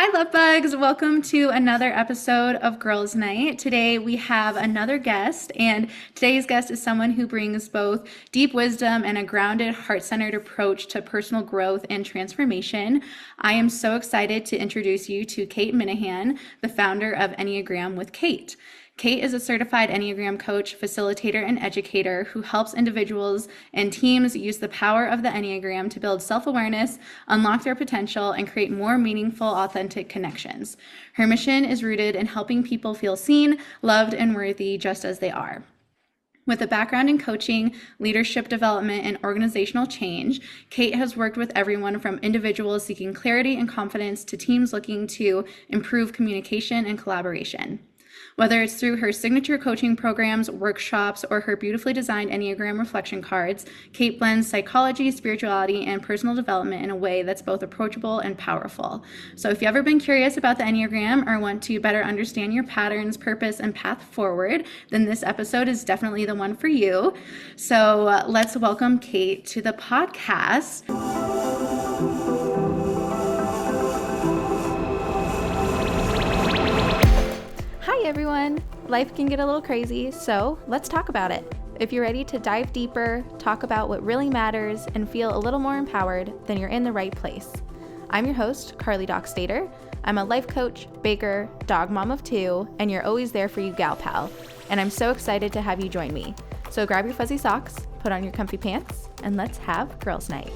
Hi, lovebugs. Welcome to another episode of Girls Night. Today we have another guest, and today's guest is someone who brings both deep wisdom and a grounded, heart-centered approach to personal growth and transformation. I am so excited to introduce you to Kate Minnihan, the founder of Enneagram with Kate. Kate is a certified Enneagram coach, facilitator, and educator who helps individuals and teams use the power of the Enneagram to build self-awareness, unlock their potential, and create more meaningful, authentic connections. Her mission is rooted in helping people feel seen, loved, and worthy just as they are. With a background in coaching, leadership development, and organizational change, Kate has worked with everyone from individuals seeking clarity and confidence to teams looking to improve communication and collaboration. Whether it's through her signature coaching programs, workshops, or her beautifully designed Enneagram reflection cards, Kate blends psychology, spirituality, and personal development in a way that's both approachable and powerful. So if you've ever been curious about the Enneagram or want to better understand your patterns, purpose, and path forward, then this episode is definitely the one for you. So let's welcome Kate to the podcast. Hi everyone! Life can get a little crazy, so let's talk about it. If you're ready to dive deeper, talk about what really matters, and feel a little more empowered, then you're in the right place. I'm your host, Carley Doxtator. I'm a life coach, baker, dog mom of two, and you're always there for you gal pal. And I'm so excited to have you join me. So grab your fuzzy socks, put on your comfy pants, and let's have girls' night.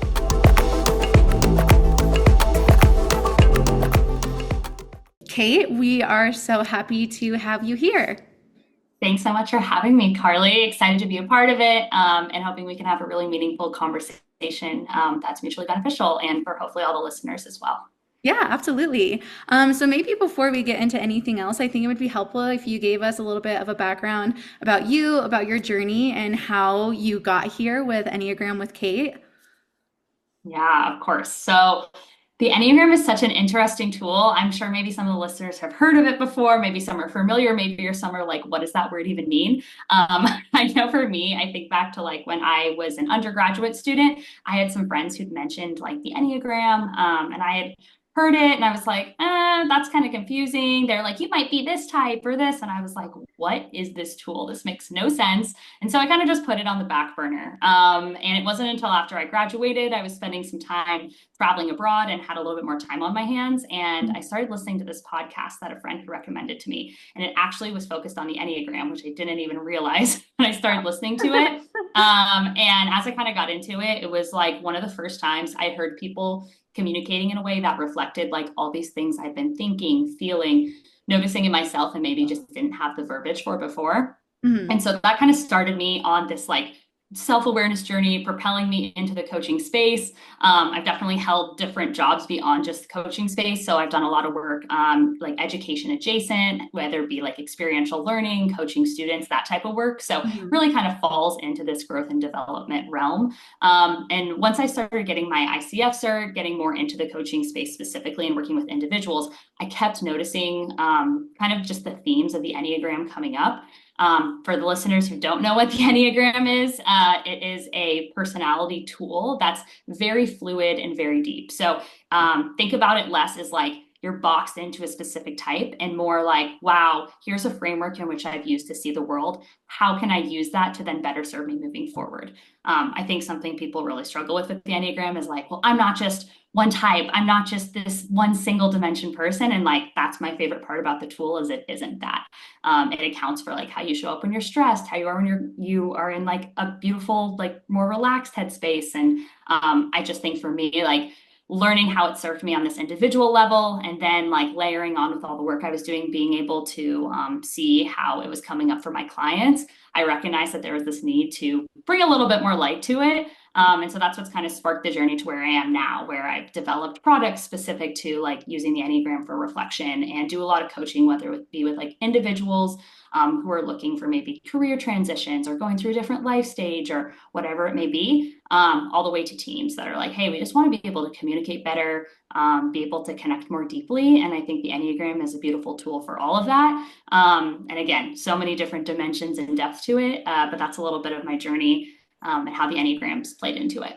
Kate, we are so happy to have you here. Thanks so much for having me, Carly. Excited to be a part of it and hoping we can have a really meaningful conversation that's mutually beneficial and for hopefully all the listeners as well. Yeah, absolutely. So maybe before we get into anything else, I think it would be helpful if you gave us a little bit of a background about you, about your journey, and how you got here with Enneagram with Kate. Yeah, of course. So the Enneagram is such an interesting tool. I'm sure maybe some of the listeners have heard of it before. Maybe some are familiar. Maybe some are like, what does that word even mean? I know for me, I think back to like when I was an undergraduate student, I had some friends who'd mentioned like the Enneagram, and I had heard it and I was like, that's kind of confusing. They're like, you might be this type or this. And I was like, what is this tool? This makes no sense. And so I kind of just put it on the back burner. And it wasn't until after I graduated, I was spending some time traveling abroad and had a little bit more time on my hands. And I started listening to this podcast that a friend had recommended to me. And it actually was focused on the Enneagram, which I didn't even realize when I started listening to it. And as I kind of got into it, it was like one of the first times I heard people communicating in a way that reflected like all these things I've been thinking, feeling, noticing in myself, and maybe just didn't have the verbiage for before. Mm-hmm. And so that kind of started me on this like self-awareness journey, propelling me into the coaching space. I've definitely held different jobs beyond just the coaching space. So I've done a lot of work like education adjacent, whether it be like experiential learning, coaching students, that type of work. So really kind of falls into this growth and development realm. And once I started getting my ICF cert, getting more into the coaching space specifically and working with individuals, I kept noticing kind of just the themes of the Enneagram coming up. For the listeners who don't know what the Enneagram is, it is a personality tool that's very fluid and very deep. So think about it less as like you're boxed into a specific type and more like, wow, here's a framework in which I've used to see the world. How can I use that to then better serve me moving forward? I think something people really struggle with the Enneagram is like, well, I'm not just one type. I'm not just this one single dimension person. And like, that's my favorite part about the tool is it isn't that. It accounts for like how you show up when you're stressed, how you are when you are in like a beautiful, like more relaxed headspace. And I just think for me, like learning how it served me on this individual level and then like layering on with all the work I was doing, being able to see how it was coming up for my clients, I recognized that there was this need to bring a little bit more light to it. And so that's what's kind of sparked the journey to where I am now, where I've developed products specific to like using the Enneagram for reflection and do a lot of coaching, whether it be with like individuals who are looking for maybe career transitions or going through a different life stage or whatever it may be, all the way to teams that are like, hey, we just want to be able to communicate better, be able to connect more deeply. And I think the Enneagram is a beautiful tool for all of that. And again, so many different dimensions and depth to it, but that's a little bit of my journey and how the Enneagram's played into it.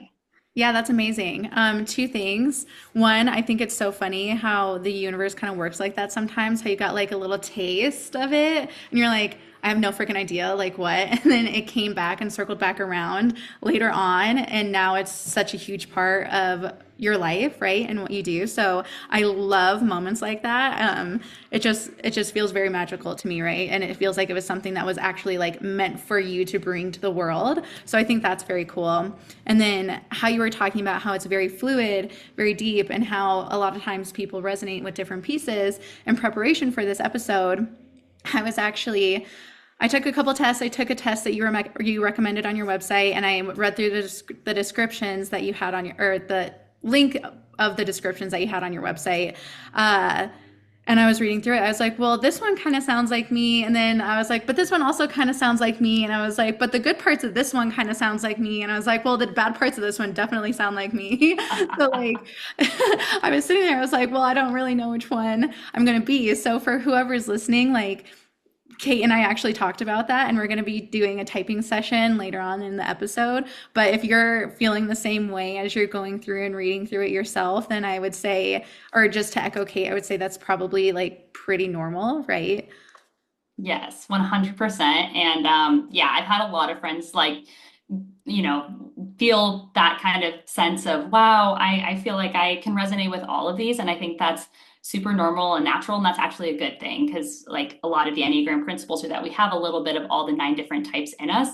Yeah, that's amazing. Two things. One, I think it's so funny how the universe kind of works like that sometimes, how you got like a little taste of it and you're like, I have no freaking idea, like what? And then it came back and circled back around later on, and now it's such a huge part of your life, right? And what you do. So I love moments like that. It just feels very magical to me, right? And it feels like it was something that was actually like meant for you to bring to the world. So I think that's very cool. And then how you were talking about how it's very fluid, very deep, and how a lot of times people resonate with different pieces. In preparation for this episode, I was actually I took a couple tests. I took a test that you recommended on your website, and I read through the descriptions that you had on your, or the link of the descriptions that you had on your website. Uh, and I was reading through it. I was like, well, this one kind of sounds like me. And then I was like, but this one also kind of sounds like me. And I was like, but the good parts of this one kind of sounds like me. And I was like, well, the bad parts of this one definitely sound like me. So like, I was sitting there. I was like, well, I don't really know which one I'm going to be. So for whoever's listening, like, Kate and I actually talked about that, and we're going to be doing a typing session later on in the episode. But if you're feeling the same way as you're going through and reading through it yourself, then I would say, or just to echo Kate, I would say that's probably like pretty normal, right? Yes, 100%. And yeah, I've had a lot of friends like, feel that kind of sense of, wow, I feel like I can resonate with all of these. And I think that's super normal and natural. And that's actually a good thing because, like, a lot of the Enneagram principles are that we have a little bit of all the 9 different types in us.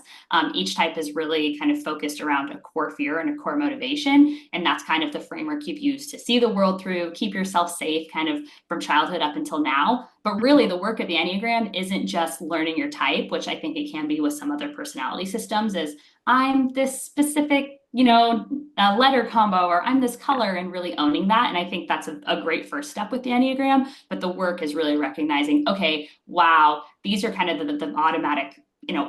Each type is really kind of focused around a core fear and a core motivation. And that's kind of the framework you've used to see the world through, keep yourself safe, kind of from childhood up until now. But really, the work of the Enneagram isn't just learning your type, which I think it can be with some other personality systems, is I'm this specific, letter combo, or I'm this color, and really owning that. And I think that's a great first step with the Enneagram. But the work is really recognizing, okay, wow, these are kind of the automatic,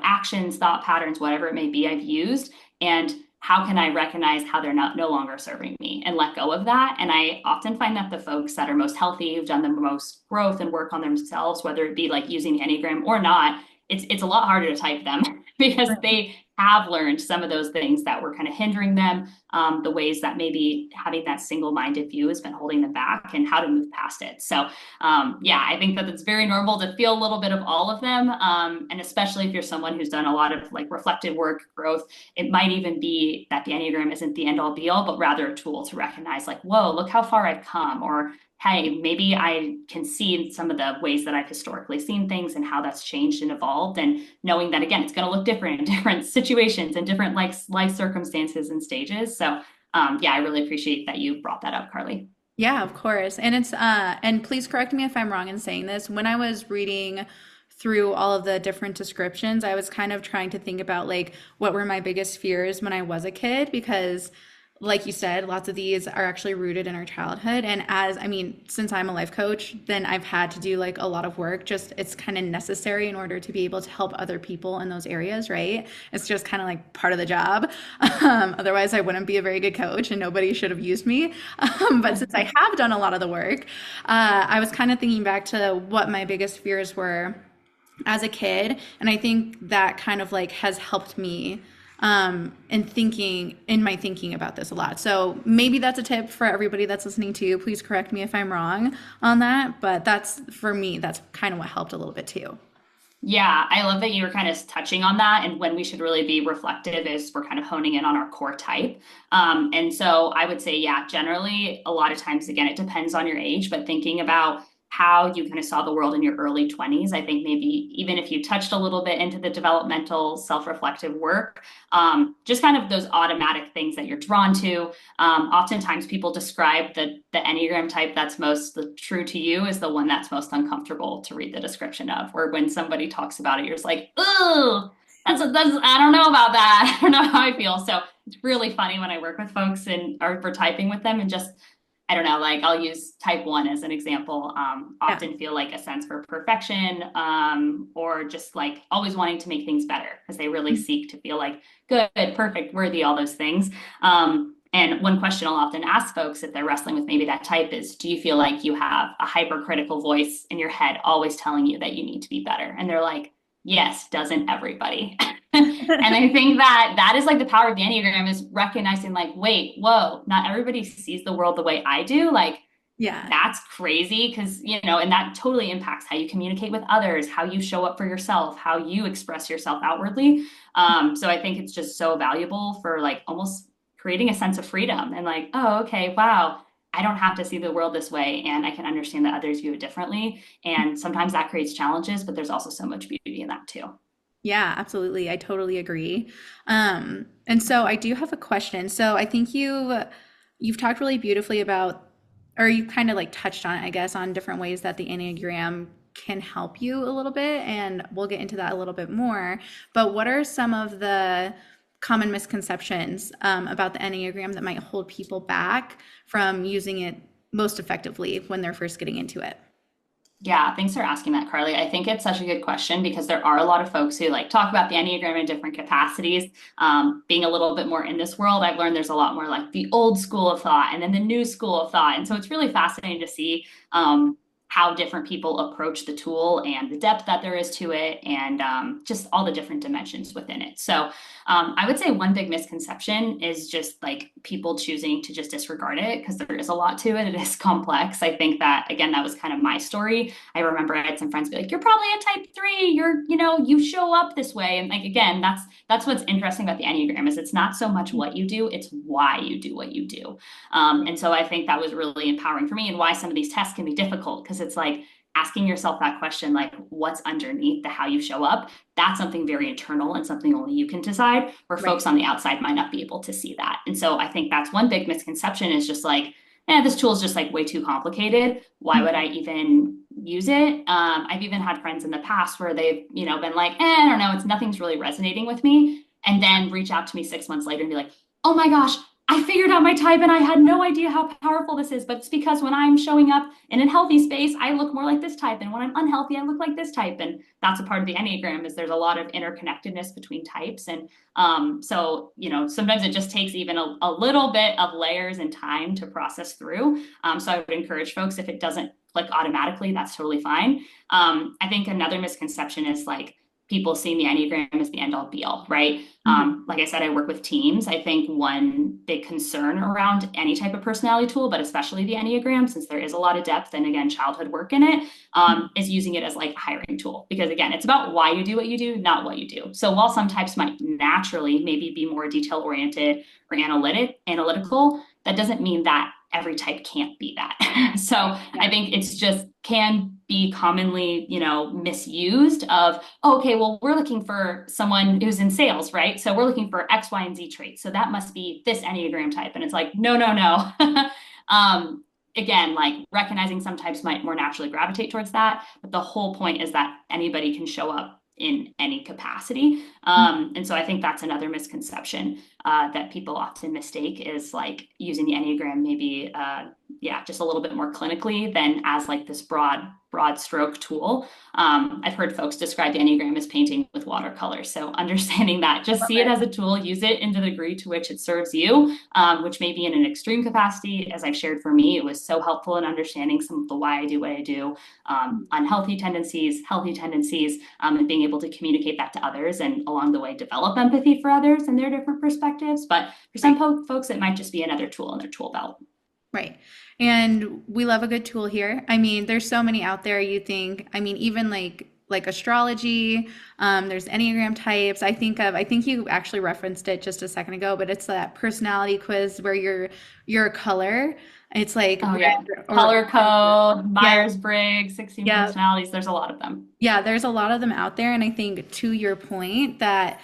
actions, thought patterns, whatever it may be I've used. And how can I recognize how they're not no longer serving me and let go of that? And I often find that the folks that are most healthy, who've done the most growth and work on themselves, whether it be like using the Enneagram or not, it's a lot harder to type them because they have learned some of those things that were kind of hindering them, the ways that maybe having that single-minded view has been holding them back, and how to move past it. So yeah, I think that it's very normal to feel a little bit of all of them. And especially if you're someone who's done a lot of like reflective work, growth, it might even be that the Enneagram isn't the end all be all, but rather a tool to recognize like, whoa, look how far I've come, or hey, maybe I can see some of the ways that I've historically seen things and how that's changed and evolved. And knowing that, again, it's going to look different in different situations and different life circumstances and stages. So yeah, I really appreciate that you brought that up, Carly. Yeah, of course. And and please correct me if I'm wrong in saying this. When I was reading through all of the different descriptions, I was kind of trying to think about like what were my biggest fears when I was a kid, because like you said, lots of these are actually rooted in our childhood. And I mean, since I'm a life coach, then I've had to do like a lot of work. Just it's kind of necessary in order to be able to help other people in those areas, right? It's just kind of like part of the job. Otherwise, I wouldn't be a very good coach and nobody should have used me. But since I have done a lot of the work, I was kind of thinking back to what my biggest fears were as a kid. And I think that kind of like has helped me in my thinking about this a lot. So maybe that's a tip for everybody that's listening to. Please correct me if I'm wrong on that, but that's for me, that's kind of what helped a little bit too. Yeah, I love that you were kind of touching on that. And when we should really be reflective is we're kind of honing in on our core type. And so I would say, yeah, generally, a lot of times, again, it depends on your age, but thinking about how you kind of saw the world in your early 20s. I think maybe even if you touched a little bit into the developmental self-reflective work, just kind of those automatic things that you're drawn to. Oftentimes people describe the Enneagram type that's most true to you is the one that's most uncomfortable to read the description of, or when somebody talks about it, you're just like, oh, that's I don't know about that. I don't know how I feel. So it's really funny when I work with folks and or for typing with them and just I don't know, like I'll use type 1 as an example, Yeah. often feel like a sense for perfection, or just like always wanting to make things better because they really seek to feel like good, perfect, worthy, all those things. And one question I'll often ask folks if they're wrestling with maybe that type is, do you feel like you have a hypercritical voice in your head always telling you that you need to be better? And they're like, Yes, doesn't everybody? And I think that that is like the power of the Enneagram is recognizing like, wait, whoa, not everybody sees the world the way I do. Like, Yeah. that's crazy because, and that totally impacts how you communicate with others, how you show up for yourself, how you express yourself outwardly. So I think it's just so valuable for like almost creating a sense of freedom and like, oh, okay, wow, I don't have to see the world this way and I can understand that others view it differently. And sometimes that creates challenges, but there's also so much beauty in that too. Yeah, absolutely. I totally agree. And so I do have a question. So I think you've talked really beautifully about, or you kind of like touched on it, I guess, on different ways that the Enneagram can help you a little bit, and we'll get into that a little bit more. But what are some of the common misconceptions about the Enneagram that might hold people back from using it most effectively when they're first getting into it? Yeah, thanks for asking that, Carly. I think it's such a good question because there are a lot of folks who like talk about the Enneagram in different capacities. Being a little bit more in this world, I've learned there's a lot more like the old school of thought and then the new school of thought. And so it's really fascinating to see how different people approach the tool and the depth that there is to it and just all the different dimensions within it. So I would say one big misconception is just like people choosing to just disregard it because there is a lot to it. It is complex. I think that, again, that was kind of my story. I remember I had some friends be like, you're probably a type 3. You show up this way. And like, again, that's what's interesting about the Enneagram is it's not so much what you do, it's why you do what you do. And so I think that was really empowering for me and why some of these tests can be difficult because it's like asking yourself that question, like what's underneath the how you show up. That's something very internal and something only you can decide, where Right. folks on the outside might not be able to see that. And so I think that's one big misconception is just like, this tool is just like way too complicated. Why would I even use it? I've even had friends in the past where they've, been like, I don't know, nothing's really resonating with me. And then reach out to me 6 months later and be like, oh my gosh, I figured out my type and I had no idea how powerful this is. But it's because when I'm showing up in a healthy space, I look more like this type. And when I'm unhealthy, I look like this type. And that's a part of the Enneagram is there's a lot of interconnectedness between types. And so, sometimes it just takes even a little bit of layers and time to process through. So I would encourage folks, if it doesn't click automatically, that's totally fine. I think another misconception is like, people seeing the Enneagram as the end all be all, right? Mhm. Like I said, I work with teams. I think one big concern around any type of personality tool, but especially the Enneagram, since there is a lot of depth and again, childhood work in it, is using it as like a hiring tool. Because again, it's about why you do what you do, not what you do. So while some types might naturally maybe be more detail oriented or analytical, that doesn't mean that every type can't be that. So I Yeah. think it's just can be commonly, misused of, oh, okay, well, we're looking for someone who's in sales, right? So we're looking for X, Y, and Z traits. So that must be this Enneagram type. And it's like, no, no, no. Again, like recognizing some types might more naturally gravitate towards that. But the whole point is that anybody can show up in any capacity. And so I think that's another misconception that people often mistake is like using the Enneagram maybe, just a little bit more clinically than as like this broad stroke tool. I've heard folks describe the Enneagram as painting with watercolor. So understanding that, just see it as a tool, use it in the degree to which it serves you, which may be in an extreme capacity. As I've shared for me, it was so helpful in understanding some of the why I do what I do, unhealthy tendencies, healthy tendencies, and being able to communicate that to others and along the way develop empathy for others and their different perspectives. But for some folks, it might just be another tool in their tool belt. Right. And we love a good tool here. I mean, there's so many out there you think, I mean, even like astrology, there's Enneagram types. I think you actually referenced it just a second ago, but it's that personality quiz where you're a color. It's like Oh red yeah. or Color code, yeah, Myers-Briggs, 16 yeah. personalities. There's a lot of them. Yeah, there's a lot of them out there. And I think to your point that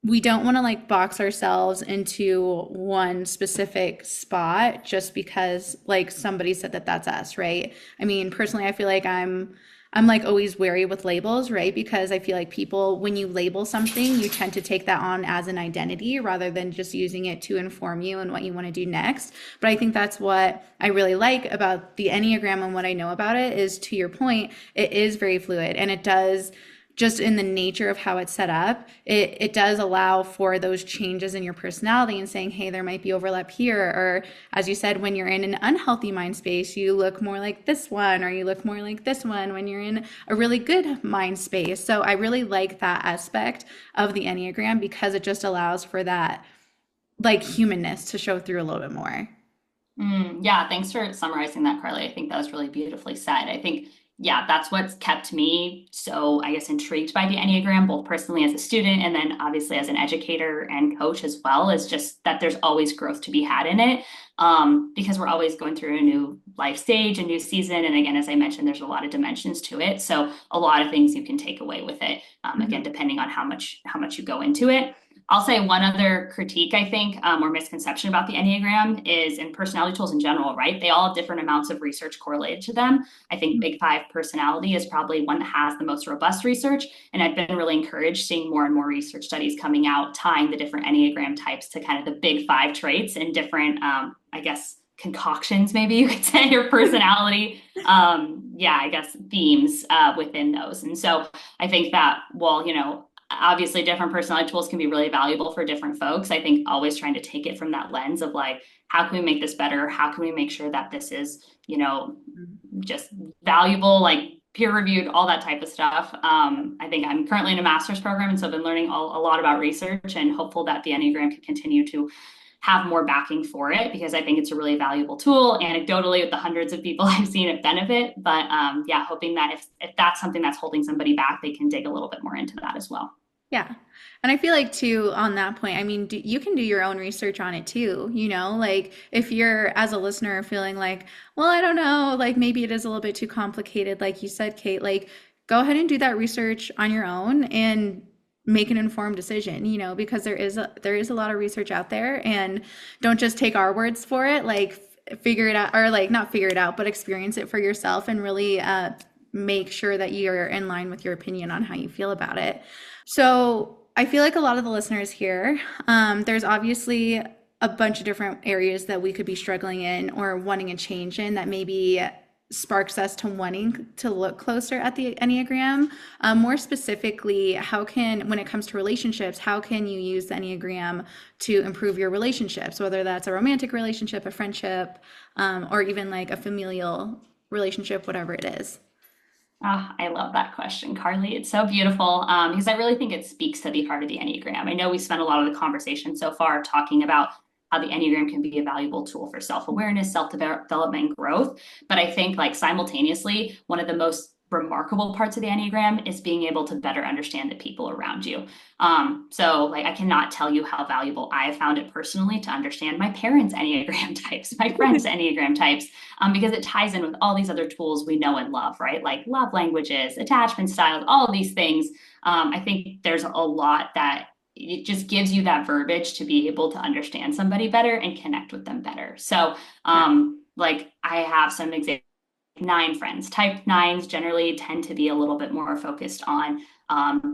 we don't want to like box ourselves into one specific spot just because like somebody said that that's us, right? I mean, personally, I feel like I'm like always wary with labels, right? Because I feel like people, when you label something, you tend to take that on as an identity rather than just using it to inform you and what you want to do next. But I think that's what I really like about the Enneagram and what I know about it is, to your point, it is very fluid and it does just in the nature of how it's set up, it does allow for those changes in your personality and saying, hey, there might be overlap here. Or as you said, when you're in an unhealthy mind space, you look more like this one, or you look more like this one when you're in a really good mind space. So I really like that aspect of the Enneagram because it just allows for that like humanness to show through a little bit more. Yeah, thanks for summarizing that, Carly. I think that was really beautifully said. I think, yeah, that's what's kept me so, I guess, intrigued by the Enneagram, both personally as a student and then obviously as an educator and coach as well, is just that there's always growth to be had in it. Because we're always going through a new life stage, a new season. And again, as I mentioned, there's a lot of dimensions to it. So a lot of things you can take away with it. Again, depending on how much you go into it. I'll say one other critique, I think, or misconception about the Enneagram is in personality tools in general, right? They all have different amounts of research correlated to them. I think Big Five personality is probably one that has the most robust research. And I've been really encouraged seeing more and more research studies coming out, tying the different Enneagram types to kind of the Big Five traits and different, I guess, concoctions, maybe you could say, or personality, I guess, themes within those. And so I think that, well, obviously different personality tools can be really valuable for different folks. I think always trying to take it from that lens of like, how can we make this better? How can we make sure that this is, just valuable, like peer reviewed, all that type of stuff. I think I'm currently in a master's program, and so I've been learning a lot about research, and hopeful that the Enneagram can continue to have more backing for it, because I think it's a really valuable tool anecdotally with the hundreds of people I've seen it benefit. But hoping that if that's something that's holding somebody back, they can dig a little bit more into that as well. Yeah. And I feel like too, on that point, I mean, you can do your own research on it too, like if you're as a listener feeling like, well, I don't know, like maybe it is a little bit too complicated, like you said, Kate, like go ahead and do that research on your own and make an informed decision, because there is a lot of research out there, and don't just take our words for it, like figure it out, or like not figure it out, but experience it for yourself and really make sure that you're in line with your opinion on how you feel about it. So I feel like a lot of the listeners here, there's obviously a bunch of different areas that we could be struggling in or wanting a change in that maybe sparks us to wanting to look closer at the Enneagram. More specifically, when it comes to relationships, how can you use the Enneagram to improve your relationships, whether that's a romantic relationship, a friendship, or even like a familial relationship, whatever it is? Oh, I love that question, Carly. It's so beautiful because I really think it speaks to the heart of the Enneagram. I know we spent a lot of the conversation so far talking about how the Enneagram can be a valuable tool for self-awareness, self-development, and growth. But I think like simultaneously, one of the most remarkable parts of the Enneagram is being able to better understand the people around you. So like I cannot tell you how valuable I have found it personally to understand my parents' Enneagram types, my friends' Enneagram types, because it ties in with all these other tools we know and love, right? Like love languages, attachment styles, all of these things. I think there's a lot that it just gives you that verbiage to be able to understand somebody better and connect with them better. So like I have some examples. Nine friends. Type nines generally tend to be a little bit more focused on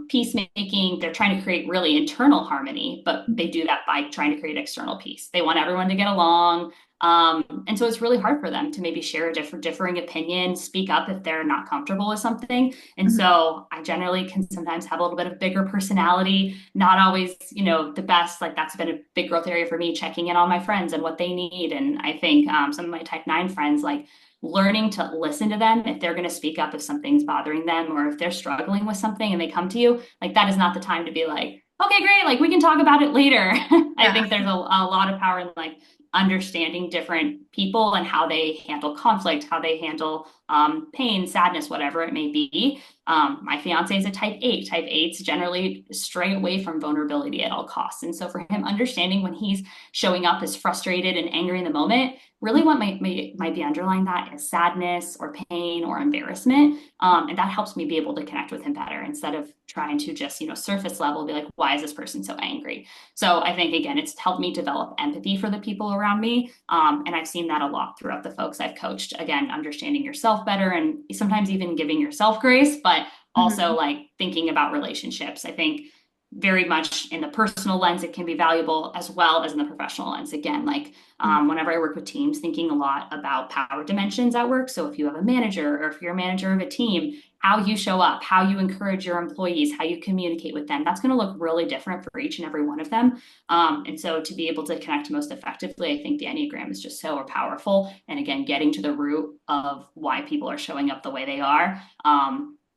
peacemaking. They're trying to create really internal harmony, but they do that by trying to create external peace. They want everyone to get along. And so it's really hard for them to maybe share a differing opinion, speak up if they're not comfortable with something. And so I generally can sometimes have a little bit of bigger personality, not always, the best. Like that's been a big growth area for me, checking in on my friends and what they need. And I think some of my type nine friends, like learning to listen to them if they're going to speak up if something's bothering them or if they're struggling with something and they come to you, like that is not the time to be like, okay, great, like we can talk about it later. I think there's a lot of power in like understanding different people and how they handle conflict, how they handle pain, sadness, whatever it may be. My fiance is a type 8. Type 8s generally stray away from vulnerability at all costs. And so for him, understanding when he's showing up as frustrated and angry in the moment, really what might be underlying that is sadness or pain or embarrassment. And that helps me be able to connect with him better instead of trying to just, surface level be like, why is this person so angry? So I think, again, it's helped me develop empathy for the people around me. And I've seen that a lot throughout the folks I've coached. Again, understanding yourself better and sometimes even giving yourself grace, but also like thinking about relationships. I think very much in the personal lens, it can be valuable as well as in the professional lens. Again, like Mhm. whenever I work with teams, thinking a lot about power dimensions at work. So if you have a manager or if you're a manager of a team, how you show up, how you encourage your employees, how you communicate with them, that's going to look really different for each and every one of them. And so to be able to connect most effectively, I think the Enneagram is just so powerful. And again, getting to the root of why people are showing up the way they are.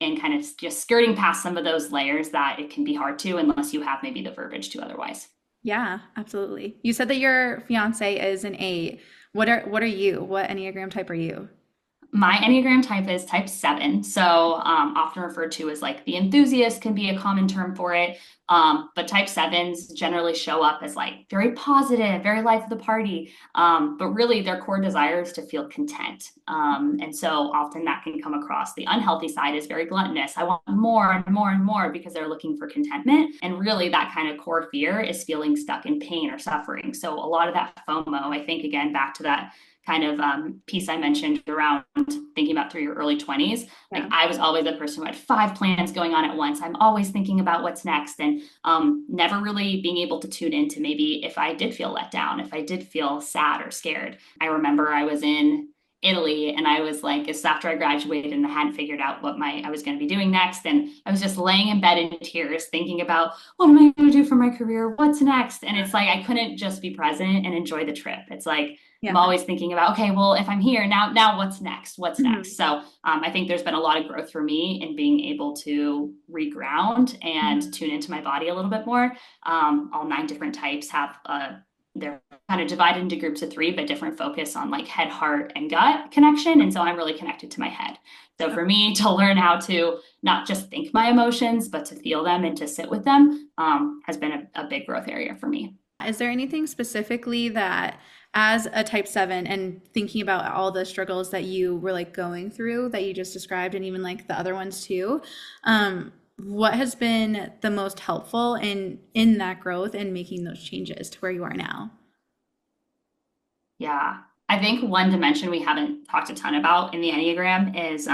And kind of just skirting past some of those layers that it can be hard to unless you have maybe the verbiage to otherwise. Yeah, absolutely. You said that your fiance is an eight. What are you? What Enneagram type are you? My Enneagram type is type 7. So, often referred to as like the enthusiast can be a common term for it. But type 7s generally show up as like very positive, very life of the party. But really, their core desire is to feel content. And so often that can come across. The unhealthy side is very gluttonous. I want more and more and more because they're looking for contentment. And really, that kind of core fear is feeling stuck in pain or suffering. So, a lot of that FOMO, I think, again, back to that kind of piece I mentioned around thinking about through your early 20s. Like Yeah. I was always the person who had 5 plans going on at once. I'm always thinking about what's next and never really being able to tune into maybe if I did feel let down, if I did feel sad or scared. I remember I was in Italy and I was like, it's after I graduated and I hadn't figured out what I was going to be doing next. And I was just laying in bed in tears thinking about what am I going to do for my career? What's next? And it's like, I couldn't just be present and enjoy the trip. It's like, I'm Yeah. always thinking about, okay, well, if I'm here now, what's next? What's next? Mhm. So I think there's been a lot of growth for me in being able to reground and tune into my body a little bit more. All 9 different types have they're kind of divided into groups of 3, but different focus on like head, heart, and gut connection. And so I'm really connected to my head. So for me to learn how to not just think my emotions, but to feel them and to sit with them has been a big growth area for me. Is there anything specifically that, as a type 7, and thinking about all the struggles that you were like going through that you just described, and even like the other ones too, what has been the most helpful in that growth and making those changes to where you are now? Yeah. I think one dimension we haven't talked a ton about in the Enneagram is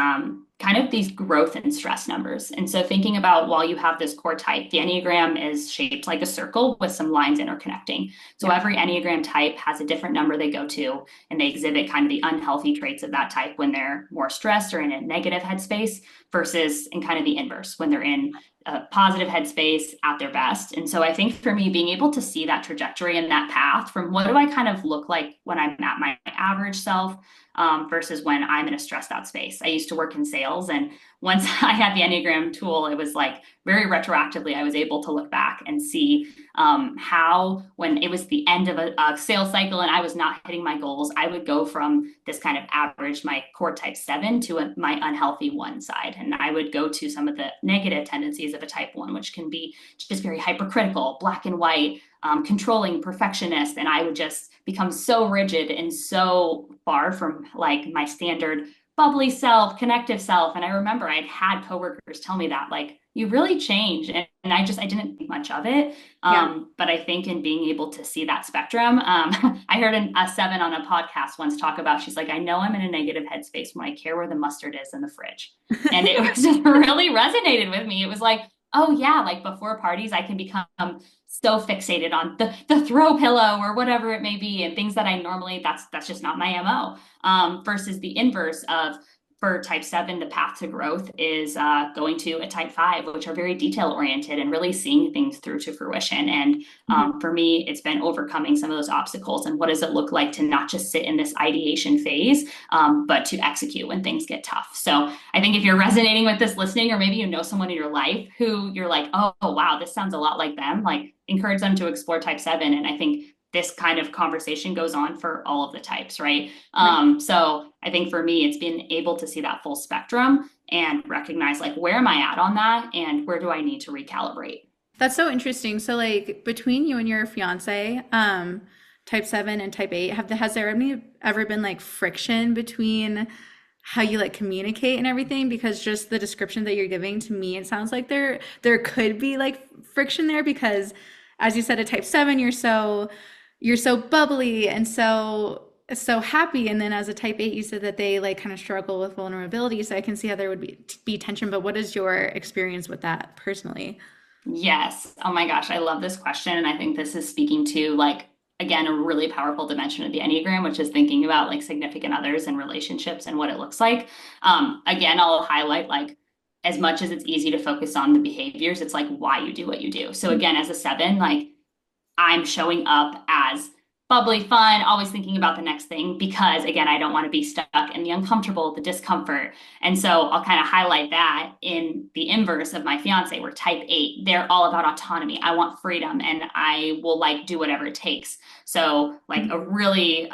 kind of these growth and stress numbers. And so thinking about while you have this core type, the Enneagram is shaped like a circle with some lines interconnecting. So Yeah. every Enneagram type has a different number they go to, and they exhibit kind of the unhealthy traits of that type when they're more stressed or in a negative headspace versus in kind of the inverse when they're in a positive headspace at their best. And so I think for me, being able to see that trajectory and that path from what do I kind of look like when I'm at my average self versus when I'm in a stressed out space. I used to work in sales, and once I had the Enneagram tool, it was like very retroactively, I was able to look back and see how, when it was the end of a sales cycle and I was not hitting my goals, I would go from this kind of average, my core type 7, to my unhealthy 1 side. And I would go to some of the negative tendencies of a type 1, which can be just very hypercritical, black and white, controlling, perfectionist. And I would just become so rigid and so far from like my standard bubbly self, connective self. And I remember I'd had coworkers tell me that, like, you really change. And I didn't think much of it. Yeah. But I think in being able to see that spectrum, I heard a 7 on a podcast once talk about, she's like, I know I'm in a negative headspace when I care where the mustard is in the fridge. And it was just really resonated with me. It was like, oh yeah, like before parties, I can become so fixated on the throw pillow or whatever it may be, and things that I normally that's just not my MO. Versus the inverse of for type 7, the path to growth is going to a type 5, which are very detail oriented and really seeing things through to fruition. And Mhm. for me, it's been overcoming some of those obstacles. And what does it look like to not just sit in this ideation phase, but to execute when things get tough? So I think if you're resonating with this listening, or maybe you know someone in your life who you're like, oh, wow, this sounds a lot like them, like encourage them to explore type 7. And I think this kind of conversation goes on for all of the types, right? Right. So I think for me, it's been able to see that full spectrum and recognize like where am I at on that and where do I need to recalibrate? That's so interesting. So like between you and your fiance, type 7 and type 8, has there ever been like friction between how you like communicate and everything? Because just the description that you're giving to me, it sounds like there could be like friction there because as you said, a type 7, you're so bubbly and so happy. And then as a type 8, you said that they like kind of struggle with vulnerability. So I can see how there would be tension. But what is your experience with that personally? Yes. Oh my gosh, I love this question. And I think this is speaking to like, again, a really powerful dimension of the Enneagram, which is thinking about like significant others and relationships and what it looks like. Again, I'll highlight like as much as it's easy to focus on the behaviors, it's like why you do what you do. So again, as a seven, like I'm showing up as bubbly, fun, always thinking about the next thing because, again, I don't want to be stuck in the uncomfortable, the discomfort. And so I'll kind of highlight that in the inverse of my fiance, we're type eight. They're all about autonomy. I want freedom and I will like do whatever it takes. So, like, a really,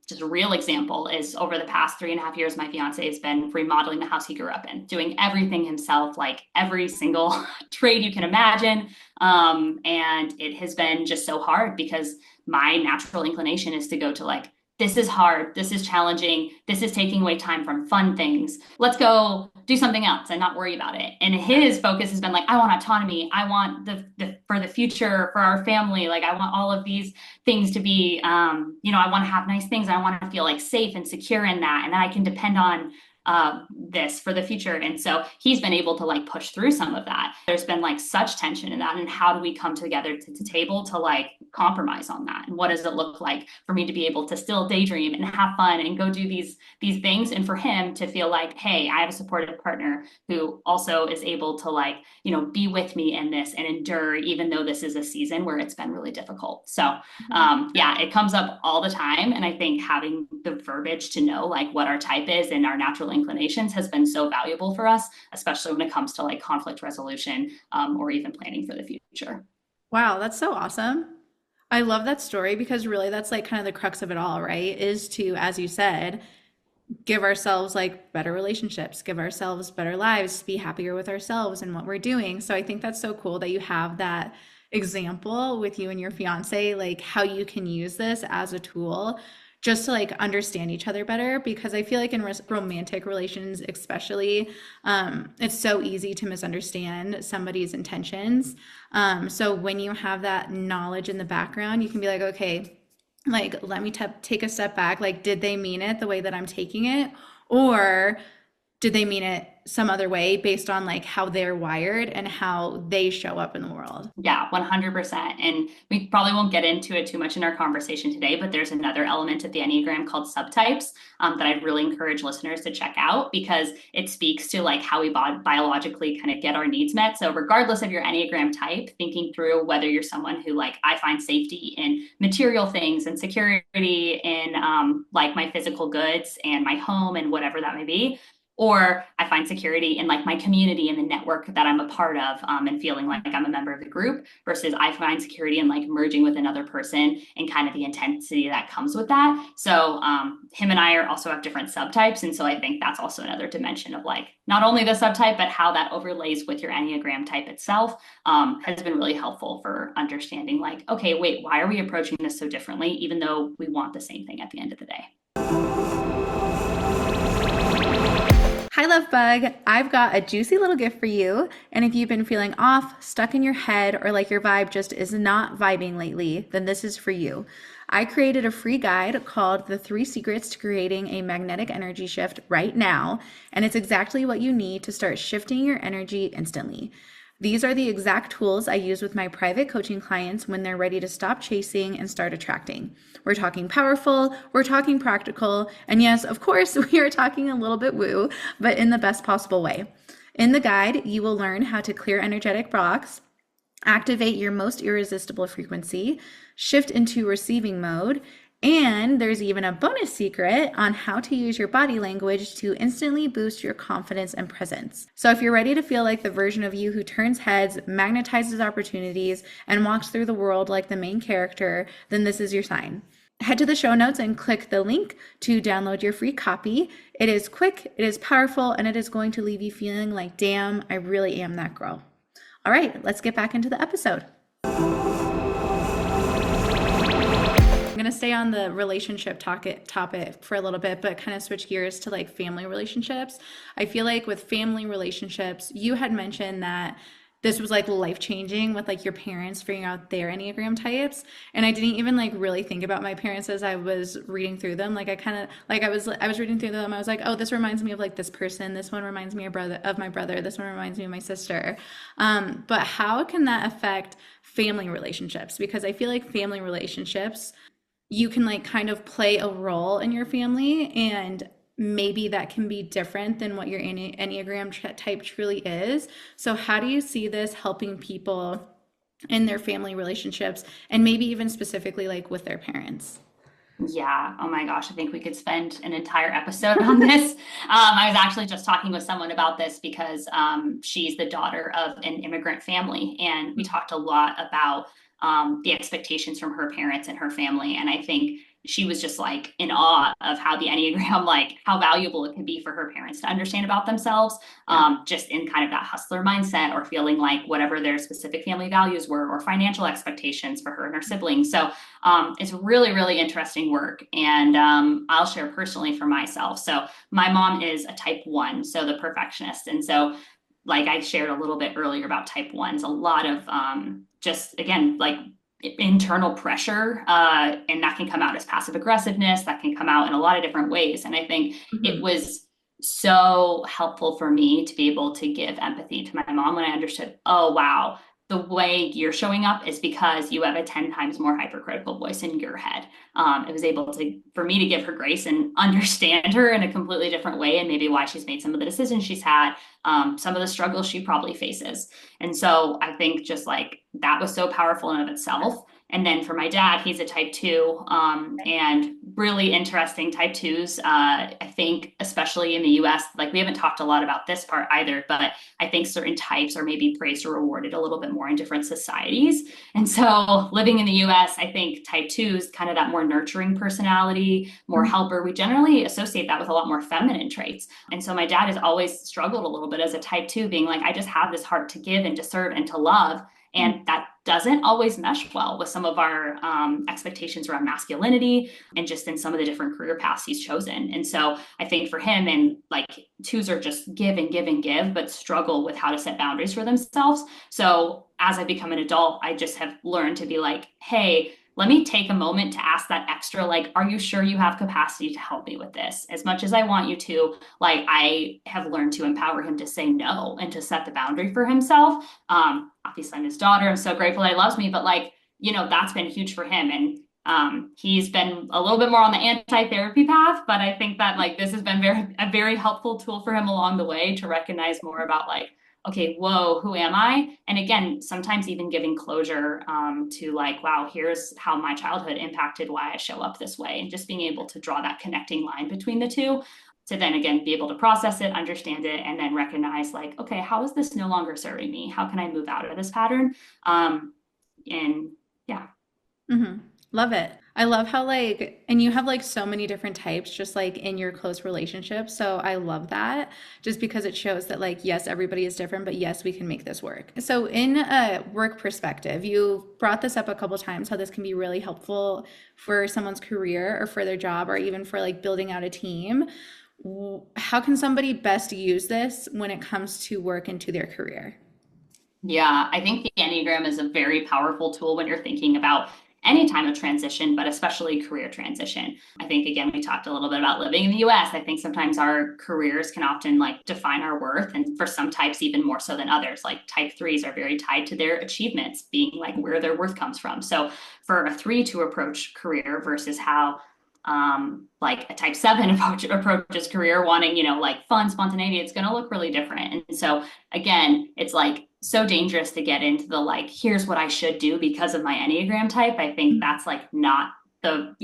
just a real example is over the past 3.5 years, my fiance has been remodeling the house he grew up in, doing everything himself, like every single trade you can imagine. And it has been just so hard because my natural inclination is to go to like, this is hard, this is challenging, this is taking away time from fun things. Let's go do something else and not worry about it. And his focus has been like, I want autonomy. I want the for the future, for our family. Like I want all of these things to be, I want to have nice things. I want to feel like safe and secure in that. And that I can depend on this for the future. And so he's been able to like push through some of that. There's been like such tension in that. And how do we come together to the table to like compromise on that? And what does it look like for me to be able to still daydream and have fun and go do these things? And for him to feel like, hey, I have a supportive partner who also is able to like, be with me in this and endure, even though this is a season where it's been really difficult. So yeah, it comes up all the time. And I think having the verbiage to know like what our type is and our natural inclinations has been so valuable for us, especially when it comes to like conflict resolution or even planning for the future. Wow, that's so awesome. I love that story because really that's like kind of the crux of it all, right? Is to, as you said, give ourselves like better relationships, give ourselves better lives, be happier with ourselves and what we're doing. So I think that's so cool that you have that example with you and your fiance, like how you can use this as a tool just to like understand each other better because I feel like in romantic relations especially it's so easy to misunderstand somebody's intentions. So when you have that knowledge in the background you can be like, okay, like let me take a step back, like did they mean it the way that I'm taking it, or did they mean it some other way based on like how they're wired and how they show up in the world? Yeah, 100%. And we probably won't get into it too much in our conversation today, but there's another element of the Enneagram called subtypes that I'd really encourage listeners to check out because it speaks to like how we biologically kind of get our needs met. So regardless of your Enneagram type, thinking through whether you're someone who like, I find safety in material things and security in like my physical goods and my home and whatever that may be, or I find security in like my community and the network that I'm a part of and feeling like I'm a member of the group versus I find security in like merging with another person and kind of the intensity that comes with that. So him and I are also have different subtypes. And so I think that's also another dimension of like not only the subtype, but how that overlays with your Enneagram type itself has been really helpful for understanding like, okay, wait, why are we approaching this so differently, even though we want the same thing at the end of the day? Hi, Love Bug. I've got a juicy little gift for you. And if you've been feeling off, stuck in your head, or like your vibe just is not vibing lately, then this is for you. I created a free guide called The 3 Secrets to Creating a Magnetic Energy Shift right now. And it's exactly what you need to start shifting your energy instantly. These are the exact tools I use with my private coaching clients when they're ready to stop chasing and start attracting. We're talking powerful, we're talking practical, and yes, of course, we are talking a little bit woo, but in the best possible way. In the guide, you will learn how to clear energetic blocks, activate your most irresistible frequency, shift into receiving mode, and there's even a bonus secret on how to use your body language to instantly boost your confidence and presence. So if you're ready to feel like the version of you who turns heads, magnetizes opportunities, and walks through the world like the main character, then this is your sign. Head to the show notes and click the link to download your free copy. It is quick, it is powerful, and it is going to leave you feeling like, damn, I really am that girl. All right, let's get back into the episode. I'm going to stay on the relationship topic for a little bit, but kind of switch gears to like family relationships. I feel like with family relationships, you had mentioned that this was like life changing with like your parents figuring out their Enneagram types. And I didn't even like really think about my parents as I was reading through them. Like I kind of like I was reading through them. I was like, oh, this reminds me of like this person. This one reminds me of my brother. This one reminds me of my sister. But how can that affect family relationships? Because I feel like family relationships, you can like kind of play a role in your family, and maybe that can be different than what your Enneagram type truly is. So, how do you see this helping people in their family relationships, and maybe even specifically like with their parents? Yeah. Oh my gosh. I think we could spend an entire episode on this. I was actually just talking with someone about this because she's the daughter of an immigrant family. And we talked a lot about the expectations from her parents and her family. And I think she was just like in awe of how the Enneagram, like how valuable it can be for her parents to understand about themselves, Yeah. just in kind of that hustler mindset or feeling like whatever their specific family values were or financial expectations for her and her siblings. So it's really, really interesting work. And I'll share personally for myself. So my mom is a type one, so the perfectionist. And so, like I shared a little bit earlier about type ones, a lot of just, again, like internal pressure. And that can come out as passive aggressiveness, that can come out in a lot of different ways. And I think it Hmm. was so helpful for me to be able to give empathy to my mom when I understood, oh, wow, the way you're showing up is because you have a 10 times more hypercritical voice in your head. It was able to, for me to give her grace and understand her in a completely different way, and maybe why she's made some of the decisions she's had, some of the struggles she probably faces. And so I think just like that was so powerful in of itself. And then for my dad, he's a type two, and really interesting type twos. I think, especially in the US, like we haven't talked a lot about this part either, but I think certain types are maybe praised or rewarded a little bit more in different societies. And so living in the US, I think type two is kind of that more nurturing personality, more helper. We generally associate that with a lot more feminine traits. And so my dad has always struggled a little bit as a type two, being like, I just have this heart to give and to serve and to love. And that doesn't always mesh well with some of our expectations around masculinity and just in some of the different career paths he's chosen. And so I think for him, and like twos are just give and give and give, but struggle with how to set boundaries for themselves. So as I become an adult, I just have learned to be like, hey, let me take a moment to ask that extra, like, are you sure you have capacity to help me with this? As much as I want you to, like, I have learned to empower him to say no and to set the boundary for himself. Obviously, I'm his daughter. I'm so grateful that he loves me, but like, that's been huge for him. And he's been a little bit more on the anti-therapy path, but I think that like this has been a very helpful tool for him along the way to recognize more about like, okay, whoa, who am I? And again, sometimes even giving closure to like, wow, here's how my childhood impacted why I show up this way, and just being able to draw that connecting line between the two to then again be able to process it, understand it, and then recognize like, okay, how is this no longer serving me? How can I move out of this pattern? And yeah. Hmm. Love it. I love how like, and you have like so many different types just like in your close relationships. So I love that just because it shows that like, yes, everybody is different, but yes, we can make this work. So in a work perspective, you brought this up a couple times, how this can be really helpful for someone's career or for their job or even for like building out a team. How can somebody best use this when it comes to work and to their career? Yeah, I think the Enneagram is a very powerful tool when you're thinking about any time of transition, but especially career transition. I think, again, we talked a little bit about living in the US. I think sometimes our careers can often like define our worth. And for some types, even more so than others, like type threes are very tied to their achievements being like where their worth comes from. So for a three to approach career versus how like a type seven approaches career wanting, like fun, spontaneity, it's going to look really different. And so again, it's like so dangerous to get into the like, here's what I should do because of my Enneagram type. I think that's like not the,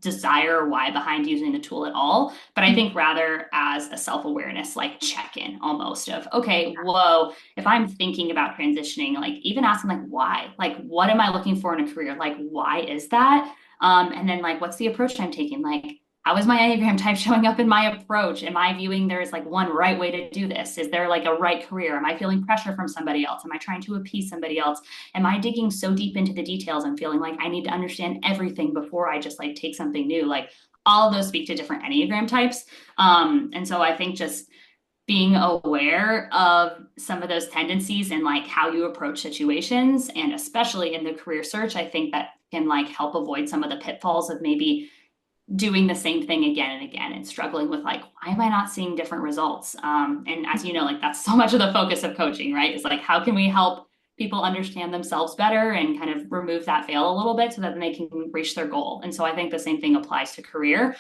desire or why behind using the tool at all. But I think rather as a self-awareness, like check-in almost of, okay, whoa, if I'm thinking about transitioning, like even asking like why, like what am I looking for in a career? Like, why is that? And then like, what's the approach I'm taking? Like, how is my Enneagram type showing up in my approach? Am I viewing there is like one right way to do this? Is there like a right career? Am I feeling pressure from somebody else? Am I trying to appease somebody else? Am I digging so deep into the details and feeling like I need to understand everything before I just like take something new? Like all of those speak to different Enneagram types. And so I think just being aware of some of those tendencies and like how you approach situations, and especially in the career search, I think that can like help avoid some of the pitfalls of maybe doing the same thing again and again and struggling with like, why am I not seeing different results? And as you know, like that's so much of the focus of coaching, right? Is like, how can we help people understand themselves better and kind of remove that veil a little bit so that they can reach their goal? And so I think the same thing applies to career.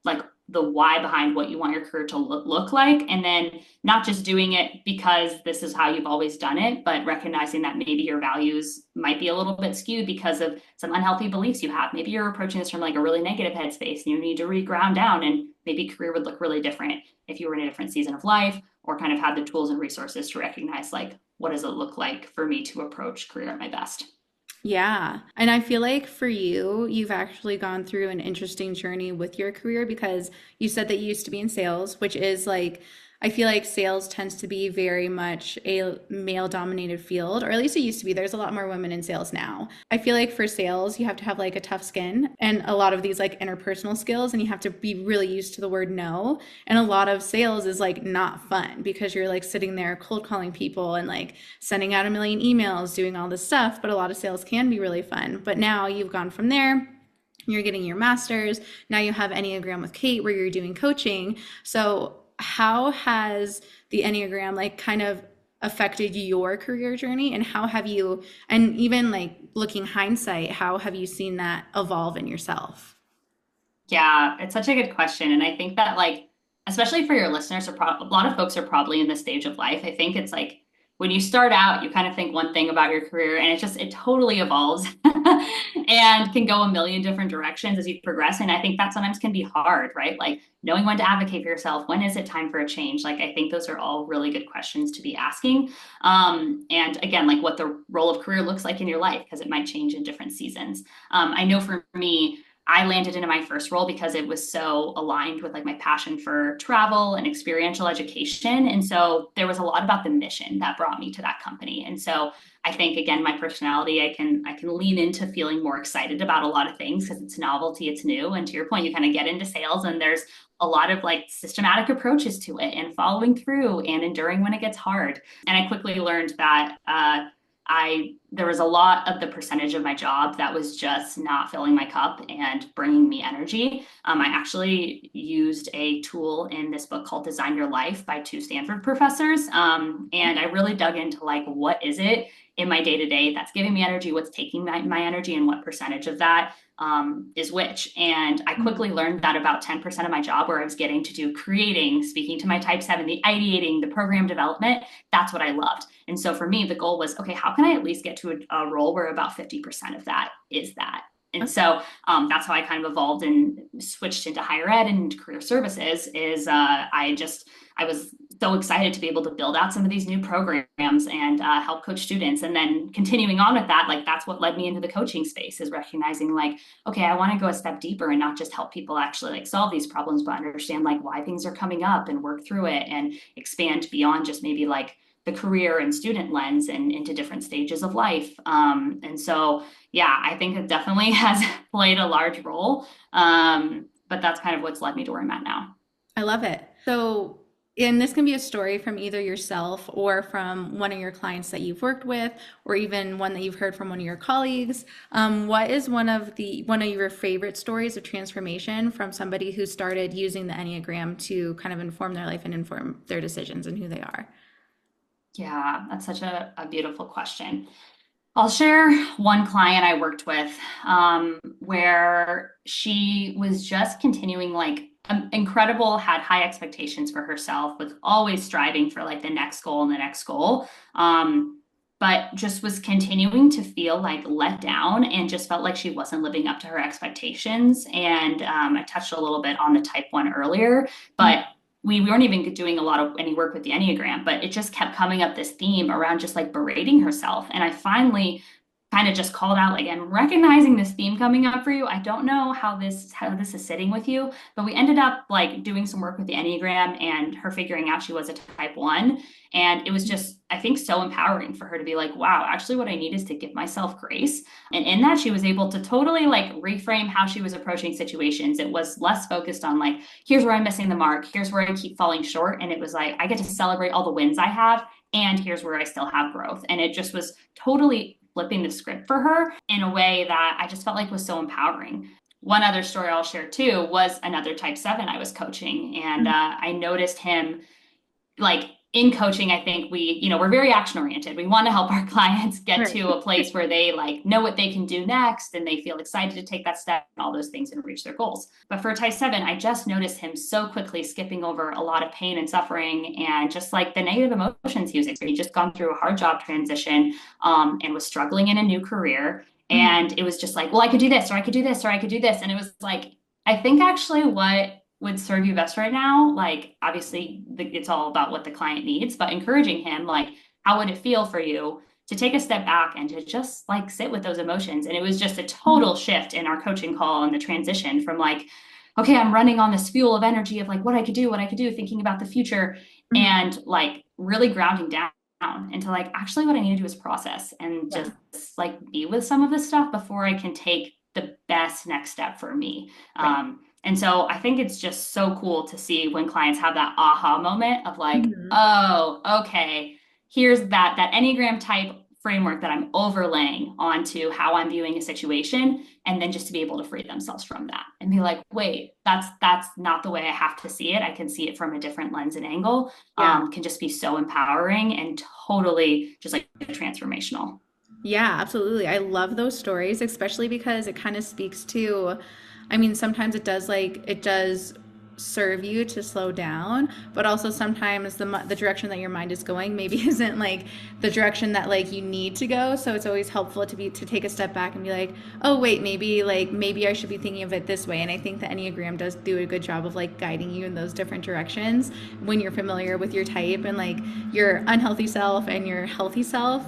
Like the why behind what you want your career to look like, and then not just doing it because this is how you've always done it, but recognizing that maybe your values might be a little bit skewed because of some unhealthy beliefs you have. Maybe you're approaching this from like a really negative headspace and you need to reground down, and maybe career would look really different if you were in a different season of life, or kind of had the tools and resources to recognize like, what does it look like for me to approach career at my best? Yeah. And I feel like for you, you've actually gone through an interesting journey with your career because you said that you used to be in sales, which is like, I feel like sales tends to be very much a male dominated field, or at least it used to be. There's a lot more women in sales now. I feel like for sales, you have to have like a tough skin and a lot of these like interpersonal skills, and you have to be really used to the word no. And a lot of sales is like not fun because you're like sitting there cold calling people and like sending out a million emails, doing all this stuff. But a lot of sales can be really fun. But now you've gone from there. You're getting your master's. Now you have Enneagram with Kate where you're doing coaching. So, how has the Enneagram like kind of affected your career journey, and how have you, and even like looking hindsight, how have you seen that evolve in yourself? Yeah, it's such a good question. And I think that like, especially for your listeners, a lot of folks are probably in this stage of life. I think it's like when you start out, you kind of think one thing about your career and it totally evolves and can go a million different directions as you progress. And I think that sometimes can be hard, right? Like knowing when to advocate for yourself, when is it time for a change? Like I think those are all really good questions to be asking. And again, like what the role of career looks like in your life, because it might change in different seasons. I know for me, I landed into my first role because it was so aligned with like my passion for travel and experiential education. And so there was a lot about the mission that brought me to that company. And so I think again, my personality, I can lean into feeling more excited about a lot of things because it's novelty, it's new. And to your point, you kind of get into sales and there's a lot of like systematic approaches to it and following through and enduring when it gets hard. And I quickly learned that there was a lot of the percentage of my job that was just not filling my cup and bringing me energy. I actually used a tool in this book called Design Your Life by two Stanford professors. And I really dug into like, what is it in my day to day that's giving me energy, what's taking my energy, and what percentage of that is which. And I quickly learned that about 10% of my job, where I was getting to do creating, speaking to my type 7, the ideating, the program development, that's what I loved. And so for me, the goal was, okay, how can I at least get to a role where about 50% of that is that? And so that's how I kind of evolved and switched into higher ed and career services. I was so excited to be able to build out some of these new programs and help coach students. And then continuing on with that, like that's what led me into the coaching space, is recognizing like, okay, I want to go a step deeper and not just help people actually like solve these problems, but understand like why things are coming up and work through it and expand beyond just maybe like the career and student lens and into different stages of life. And so, yeah, I think it definitely has played a large role. But that's kind of what's led me to where I'm at now. I love it. So, and this can be a story from either yourself or from one of your clients that you've worked with, or even one that you've heard from one of your colleagues. What is one of your favorite stories of transformation from somebody who started using the Enneagram to kind of inform their life and inform their decisions and who they are? Yeah, that's such a beautiful question. I'll share one client I worked with where she was just continuing like incredible, had high expectations for herself, was always striving for like the next goal and the next goal. But just was continuing to feel like let down and just felt like she wasn't living up to her expectations. And I touched a little bit on the type 1 earlier, but we weren't even doing a lot of any work with the Enneagram, but it just kept coming up this theme around just like berating herself. And I finally kind of just called out like, I'm recognizing this theme coming up for you. I don't know how this is sitting with you, but we ended up like doing some work with the Enneagram and her figuring out she was a type 1. And it was just, I think, so empowering for her to be like, wow, actually what I need is to give myself grace. And in that, she was able to totally like reframe how she was approaching situations. It was less focused on like, here's where I'm missing the mark, here's where I keep falling short. And it was like, I get to celebrate all the wins I have, and here's where I still have growth. And it just was totally flipping the script for her in a way that I just felt like was so empowering. One other story I'll share too was another type 7 I was coaching. And I noticed him like in coaching. I think we're very action oriented. We want to help our clients get Right. to a place where they like know what they can do next and they feel excited to take that step and all those things and reach their goals. But for type 7, I just noticed him so quickly skipping over a lot of pain and suffering and just like the negative emotions he was experiencing. He just gone through a hard job transition and was struggling in a new career. Mhm. And it was just like, well, I could do this, or I could do this, or I could do this. And it was like, I think actually what would serve you best right now, like obviously it's all about what the client needs, but encouraging him, like, how would it feel for you to take a step back and to just like sit with those emotions? And it was just a Mhm. total shift in our coaching call and the transition from like, okay, I'm running on this fuel of energy of like what I could do, thinking about the future, Mhm. and like really grounding down into like actually what I need to do is process and Yeah. just like be with some of this stuff before I can take the best next step for me. Right. And so I think it's just so cool to see when clients have that aha moment of like, Mhm. oh, okay, here's that Enneagram type framework that I'm overlaying onto how I'm viewing a situation, and then just to be able to free themselves from that and be like, wait, that's not the way I have to see it. I can see it from a different lens and angle. Yeah. Can just be so empowering and totally just like transformational. Yeah, absolutely. I love those stories, especially because it kind of speaks to, I mean, sometimes it does serve you to slow down, but also sometimes the direction that your mind is going maybe isn't like the direction that like you need to go. So it's always helpful to take a step back and be like, "Oh, wait, maybe I should be thinking of it this way." And I think the Enneagram does do a good job of like guiding you in those different directions when you're familiar with your type and like your unhealthy self and your healthy self.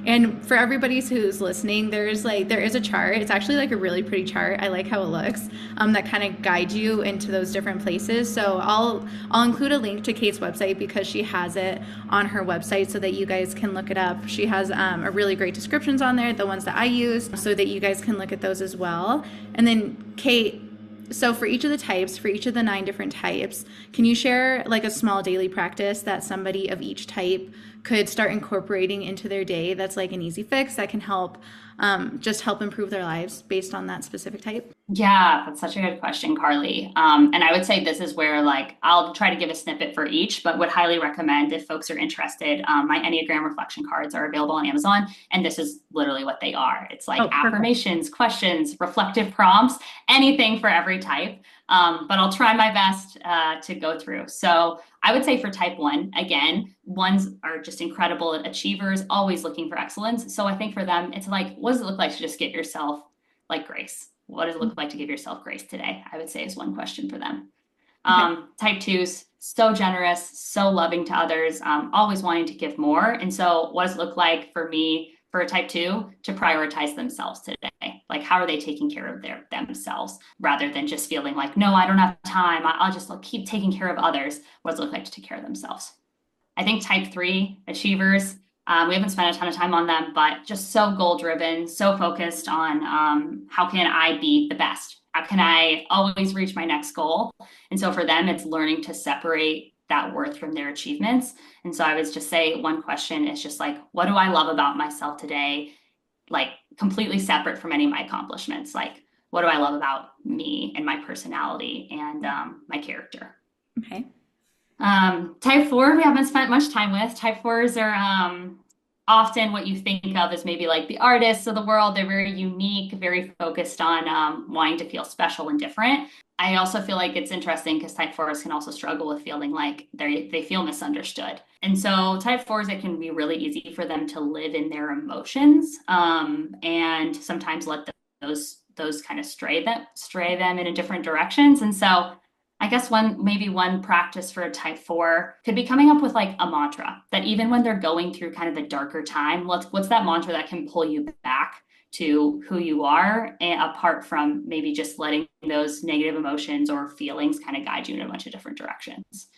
And for everybody who's listening, there is a chart. It's actually like a really pretty chart. I like how it looks. That kind of guides you into those different places. So I'll include a link to Kate's website because she has it on her website so that you guys can look it up. She has a really great descriptions on there, the ones that I use, so that you guys can look at those as well. And then Kate, so for each of the types, for each of the 9 different types, can you share like a small daily practice that somebody of each type could start incorporating into their day that's like an easy fix that can help just help improve their lives based on that specific type? Yeah, that's such a good question, Carly. And I would say this is where like I'll try to give a snippet for each, but would highly recommend if folks are interested. My Enneagram reflection cards are available on Amazon, and this is literally what they are. It's like Oh, perfect. affirmations, questions, reflective prompts, anything for every type. But I'll try my best to go through. So I would say for type 1, again, ones are just incredible achievers, always looking for excellence. So I think for them, it's like, what does it look like to just get yourself like grace? What does it look like to give yourself grace today? I would say is one question for them. Okay. Type 2s, so generous, so loving to others, always wanting to give more. And so, what does it look like for me, for a type 2, to prioritize themselves today? Like, how are they taking care of themselves rather than just feeling like, no, I don't have time. I'll just keep taking care of others. What does it look like to take care of themselves? I think type 3 achievers, we haven't spent a ton of time on them, but just so goal driven, so focused on how can I be the best? How can I always reach my next goal? And so for them, it's learning to separate that worth from their achievements. And so I would just say one question is just like, what do I love about myself today? Like completely separate from any of my accomplishments. Like, what do I love about me and my personality and my character? Okay. Type 4, we haven't spent much time with. Type 4s are often what you think of as maybe like the artists of the world. They're very unique, very focused on wanting to feel special and different. I also feel like it's interesting because type 4s can also struggle with feeling like they feel misunderstood. And so type 4s, it can be really easy for them to live in their emotions and sometimes let those kind of stray them in a different directions. And so I guess maybe one practice for a type 4 could be coming up with like a mantra that even when they're going through kind of the darker time, what's that mantra that can pull you back to who you are, and apart from maybe just letting those negative emotions or feelings kind of guide you in a bunch of different directions.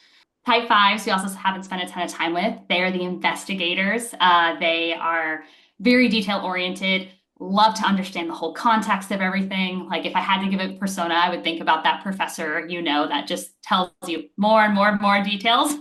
Type 5s, we also haven't spent a ton of time with. They are the investigators. They are very detail oriented, love to understand the whole context of everything. Like if I had to give a persona, I would think about that professor, that just tells you more and more and more details.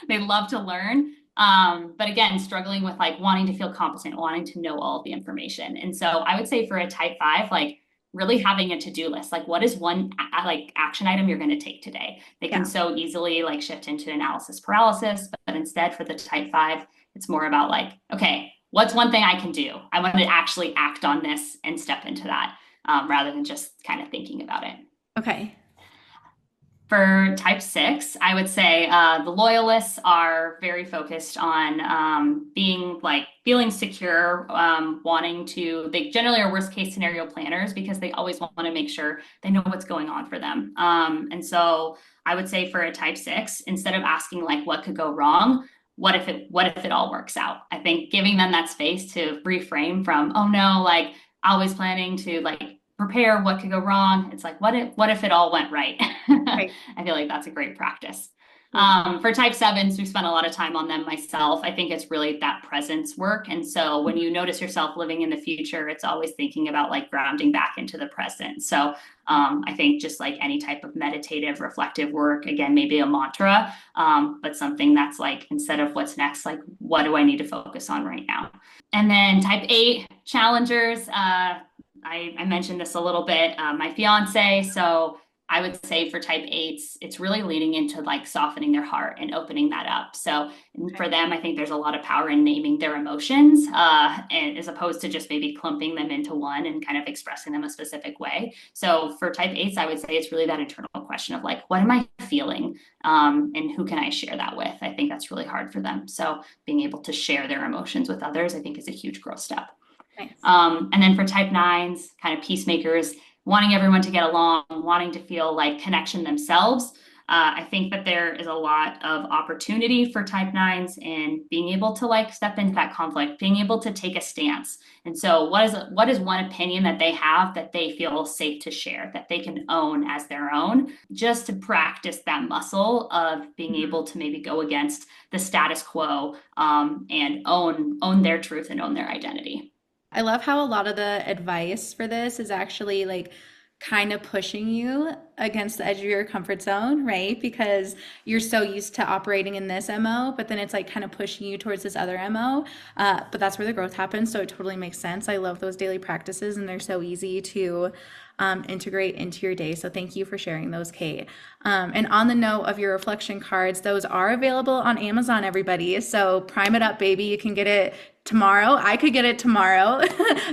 They love to learn. But again, struggling with like wanting to feel competent, wanting to know all of the information. And so I would say for a type 5, like really having a to-do list, like what is one like action item you're going to take today. They can Yeah. so easily like shift into analysis paralysis, but instead for the type 5, it's more about like, okay, what's one thing I can do? I want to actually act on this and step into that, rather than just kind of thinking about it. Okay. For type 6, I would say the loyalists are very focused on being like feeling secure, they generally are worst case scenario planners because they always want to make sure they know what's going on for them. And so I would say for a type 6, instead of asking like what could go wrong, what if it all works out? I think giving them that space to reframe from, oh no, like always planning to like prepare what could go wrong. It's like, what if it all went right? Right. I feel like that's a great practice. For type 7s, we've spent a lot of time on them myself. I think it's really that presence work. And so when you notice yourself living in the future, it's always thinking about like grounding back into the present. So I think just like any type of meditative, reflective work, again, maybe a mantra, but something that's like, instead of what's next, like, what do I need to focus on right now? And then type 8 challengers, I mentioned this a little bit, my fiance. So I would say for type 8s, it's really leaning into like softening their heart and opening that up. So for them, I think there's a lot of power in naming their emotions, and as opposed to just maybe clumping them into one and kind of expressing them a specific way. So for type 8s, I would say it's really that internal question of like, what am I feeling? And who can I share that with? I think that's really hard for them. So being able to share their emotions with others, I think is a huge growth step. Nice. And then for type 9s, kind of peacemakers, wanting everyone to get along, wanting to feel like connection themselves. I think that there is a lot of opportunity for type 9s in being able to like step into that conflict, being able to take a stance. And so what is one opinion that they have that they feel safe to share, that they can own as their own, just to practice that muscle of being able to maybe go against the status quo, and own their truth and own their identity. I love how a lot of the advice for this is actually like kind of pushing you against the edge of your comfort zone, right? Because you're so used to operating in this MO, but then it's like kind of pushing you towards this other MO. But that's where the growth happens. So it totally makes sense. I love those daily practices and they're so easy to integrate into your day. So thank you for sharing those, Kate. And on the note of your reflection cards, those are available on Amazon, everybody. So prime it up, baby. You can get it tomorrow. I could get it tomorrow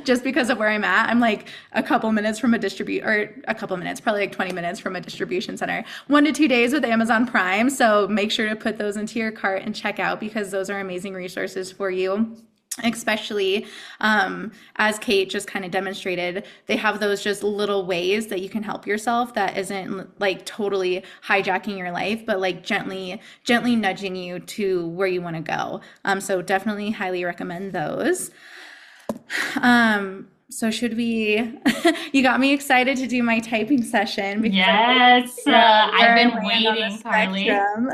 just because of where I'm at. I'm like a couple minutes from probably like 20 minutes from a distribution center. 1 to 2 days with Amazon Prime. So make sure to put those into your cart and check out because those are amazing resources for you. Especially as Kate just kind of demonstrated, they have those just little ways that you can help yourself that isn't like totally hijacking your life, but like gently nudging you to where you want to go. So definitely highly recommend those. So should we, you got me excited to do my typing session because Yes, I've been waiting, Carly. spectrum.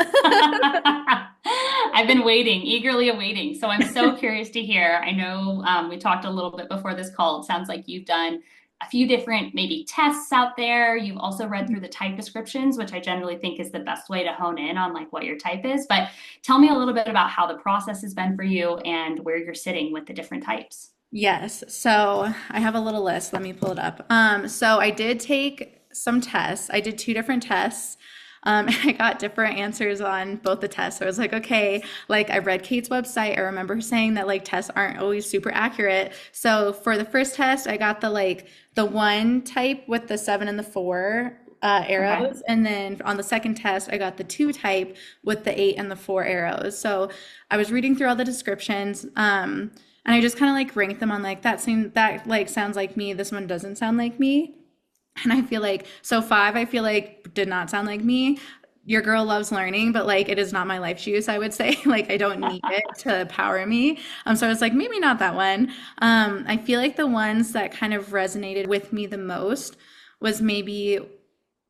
I've been waiting, eagerly awaiting. So I'm so curious to hear. I know we talked a little bit before this call. It sounds like you've done a few different maybe tests out there. You've also read through the type descriptions, which I generally think is the best way to hone in on like what your type is. But tell me a little bit about how the process has been for you and where you're sitting with the different types. Yes. So I have a little list. Let me pull it up. So I did take some tests. I did 2 different tests. And I got different answers on both the tests. So I was like, okay, like I read Kate's website. I remember her saying that like tests aren't always super accurate. So for the first test, I got the 1 type with the 7 and the 4 Okay. arrows. And then on the second test, I got the 2 type with the 8 and the 4 arrows. So I was reading through all the descriptions. And I just kind of like ranked them on like that like sounds like me. This one doesn't sound like me. And I feel like, so five, I feel like did not sound like me. Your girl loves learning, but like it is not my life juice, I would say. Like I don't need it to power me. So I was like, maybe not that one. I feel like the ones that kind of resonated with me the most was maybe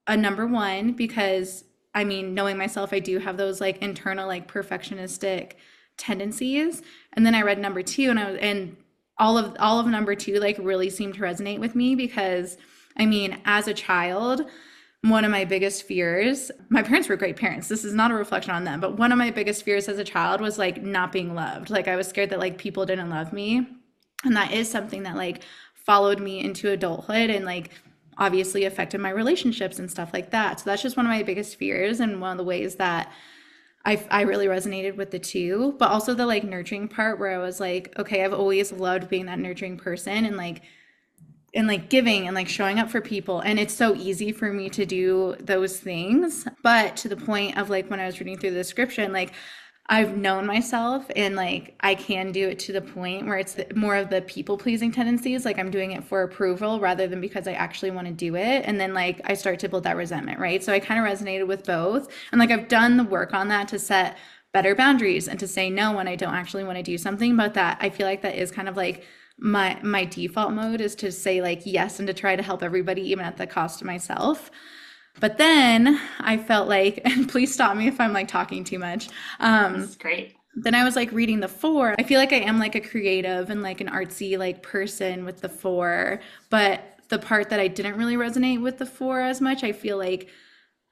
a number one, because I mean, knowing myself, I do have those like internal, like perfectionistic tendencies. And then I read number two, and all of number two like really seemed to resonate with me because I mean, as a child, one of my biggest fears, my parents were great parents. This is not a reflection on them, but one of my biggest fears as a child was like not being loved. Like I was scared that like people didn't love me. And that is something that like followed me into adulthood and like obviously affected my relationships and stuff like that. So that's just one of my biggest fears and one of the ways that I really resonated with the two, but also the like nurturing part where I was like, okay, I've always loved being that nurturing person and like giving and like showing up for people, and it's so easy for me to do those things, but to the point of like when I was reading through the description, like I've known myself and like I can do it to the point where it's more of the people pleasing tendencies, like I'm doing it for approval rather than because I actually want to do it, and then like I start to build that resentment, right? So I kind of resonated with both, and like I've done the work on that to set better boundaries and to say no when I don't actually want to do something, but that I feel like that is kind of like my default mode is to say like yes and to try to help everybody even at the cost of myself. But then I felt like, and please stop me if I'm like talking too much. This is great. Then I was like reading the four. I feel like I am like a creative and like an artsy like person with the four, but the part that I didn't really resonate with the four as much, I feel like,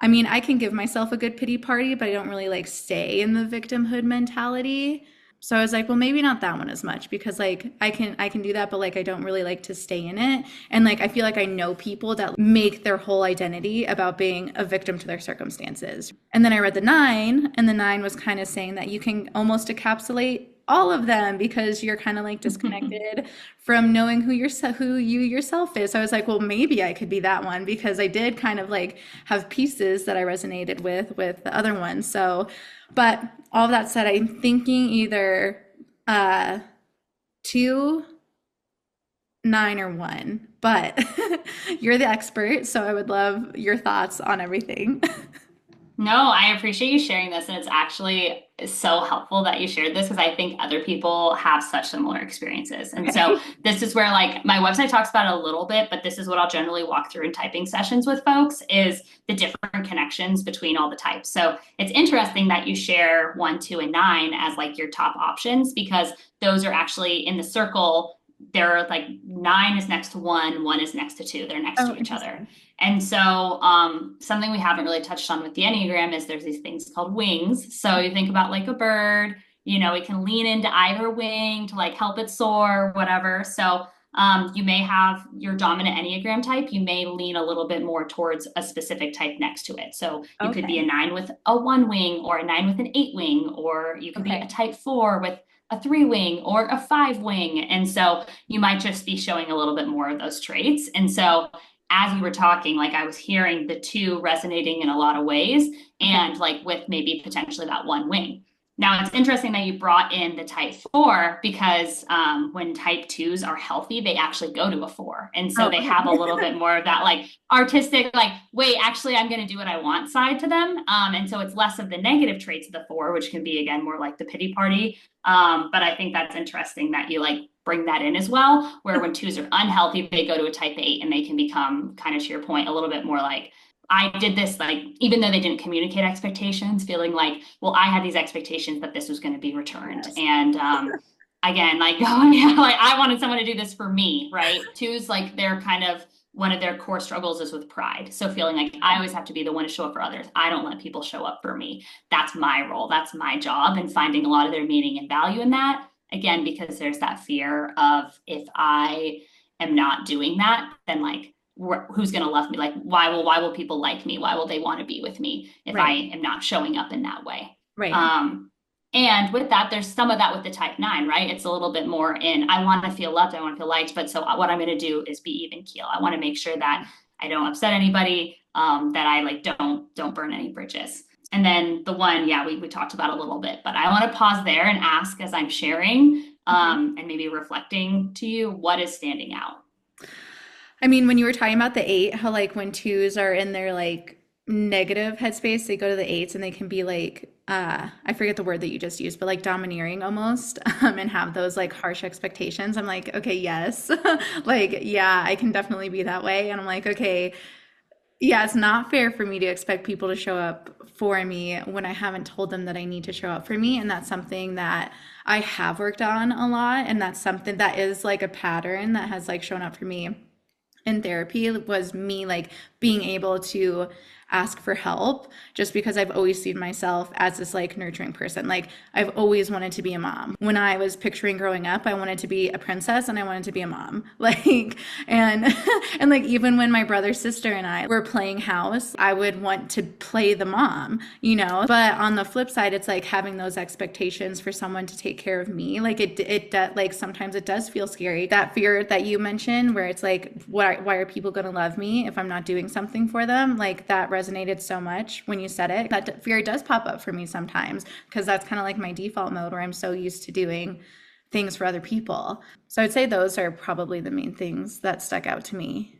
I mean, I can give myself a good pity party, but I don't really like stay in the victimhood mentality. So I was like, well, maybe not that one as much because like I can do that, but like I don't really like to stay in it. And like I feel like I know people that make their whole identity about being a victim to their circumstances. And then I read the nine, and the nine was kind of saying that you can almost encapsulate all of them because you're kind of like disconnected from knowing who you yourself is. So I was like, well, maybe I could be that one because I did kind of like have pieces that I resonated with the other ones. So, but all of that said, I'm thinking either uh two, nine, or one. But you're the expert, so I would love your thoughts on everything. No, I appreciate you sharing this. And it's actually so helpful that you shared this because I think other people have such similar experiences. And so Okay. this is where like my website talks about it a little bit, but this is what I'll generally walk through in typing sessions with folks is the different connections between all the types. So it's interesting that you share one, two, and nine as like your top options because those are actually in the circle. They're like nine is next to one is next to two. They're next Oh, to each other. interesting. And so, something we haven't really touched on with the Enneagram is there's these things called wings. So you think about like a bird, you know, it can lean into either wing to like help it soar, whatever. So, you may have your dominant Enneagram type, you may lean a little bit more towards a specific type next to it. So you could be a Okay. nine with a one wing, or a nine with an eight wing, or you could be a Okay. type four with a three wing or a five wing. And so you might just be showing a little bit more of those traits. And so as you were talking, like I was hearing the two resonating in a lot of ways Okay. and like with maybe potentially that one wing. Now, it's interesting that you brought in the type four because when type twos are healthy, they actually go to a four. And so Oh, they have a okay. little bit more of that like artistic, like, wait, actually, I'm going to do what I want side to them. And so it's less of the negative traits of the four, which can be, again, more like the pity party. But I think that's interesting that you like bring that in as well, where when twos are unhealthy, they go to a type eight and they can become kind of to your point, a little bit more like, I did this, like, even though they didn't communicate expectations, feeling like, well, I had these expectations that this was going to be returned. Yes. And again, like, oh, yeah, like I wanted someone to do this for me, right? Twos, like, they're kind of one of their core struggles is with pride. So feeling like I always have to be the one to show up for others. I don't let people show up for me. That's my role. That's my job. And finding a lot of their meaning and value in that. Again, because there's that fear of if I am not doing that, then like who's going to love me? Like why will people like me? Why will they want to be with me if I Right. am not showing up in that way? Right. Um, and with that, there's some of that with the type nine, right? It's a little bit more in I want to feel loved, I want to feel liked, but so what I'm going to do is be even keel. I want to make sure that I don't upset anybody, that I like don't burn any bridges. And then the one, yeah, we talked about a little bit, but I want to pause there and ask as I'm sharing, Okay. and maybe reflecting to you, what is standing out? I mean, when you were talking about the eight, how like when twos are in their like negative headspace, they go to the eights and they can be like, I forget the word that you just used, but like domineering almost, and have those like harsh expectations. I'm like, okay, yes. Like, yeah, I can definitely be that way. And I'm like, okay, yeah, it's not fair for me to expect people to show up for me when I haven't told them that I need to show up for me. And that's something that I have worked on a lot. And that's something that is like a pattern that has like shown up for me in therapy was me like being able to ask for help just because I've always seen myself as this like nurturing person. Like I've always wanted to be a mom. When I was picturing growing up, I wanted to be a princess and I wanted to be a mom. Like and and like even when my brother, sister and I were playing house, I would want to play the mom, you know? But on the flip side, it's like having those expectations for someone to take care of me. Like like sometimes it does feel scary. That fear that you mentioned where it's like why are people going to love me if I'm not doing something for them? Like that resonated so much when you said it. That fear does pop up for me sometimes because that's kind of like my default mode where I'm so used to doing things for other people. So I'd say those are probably the main things that stuck out to me.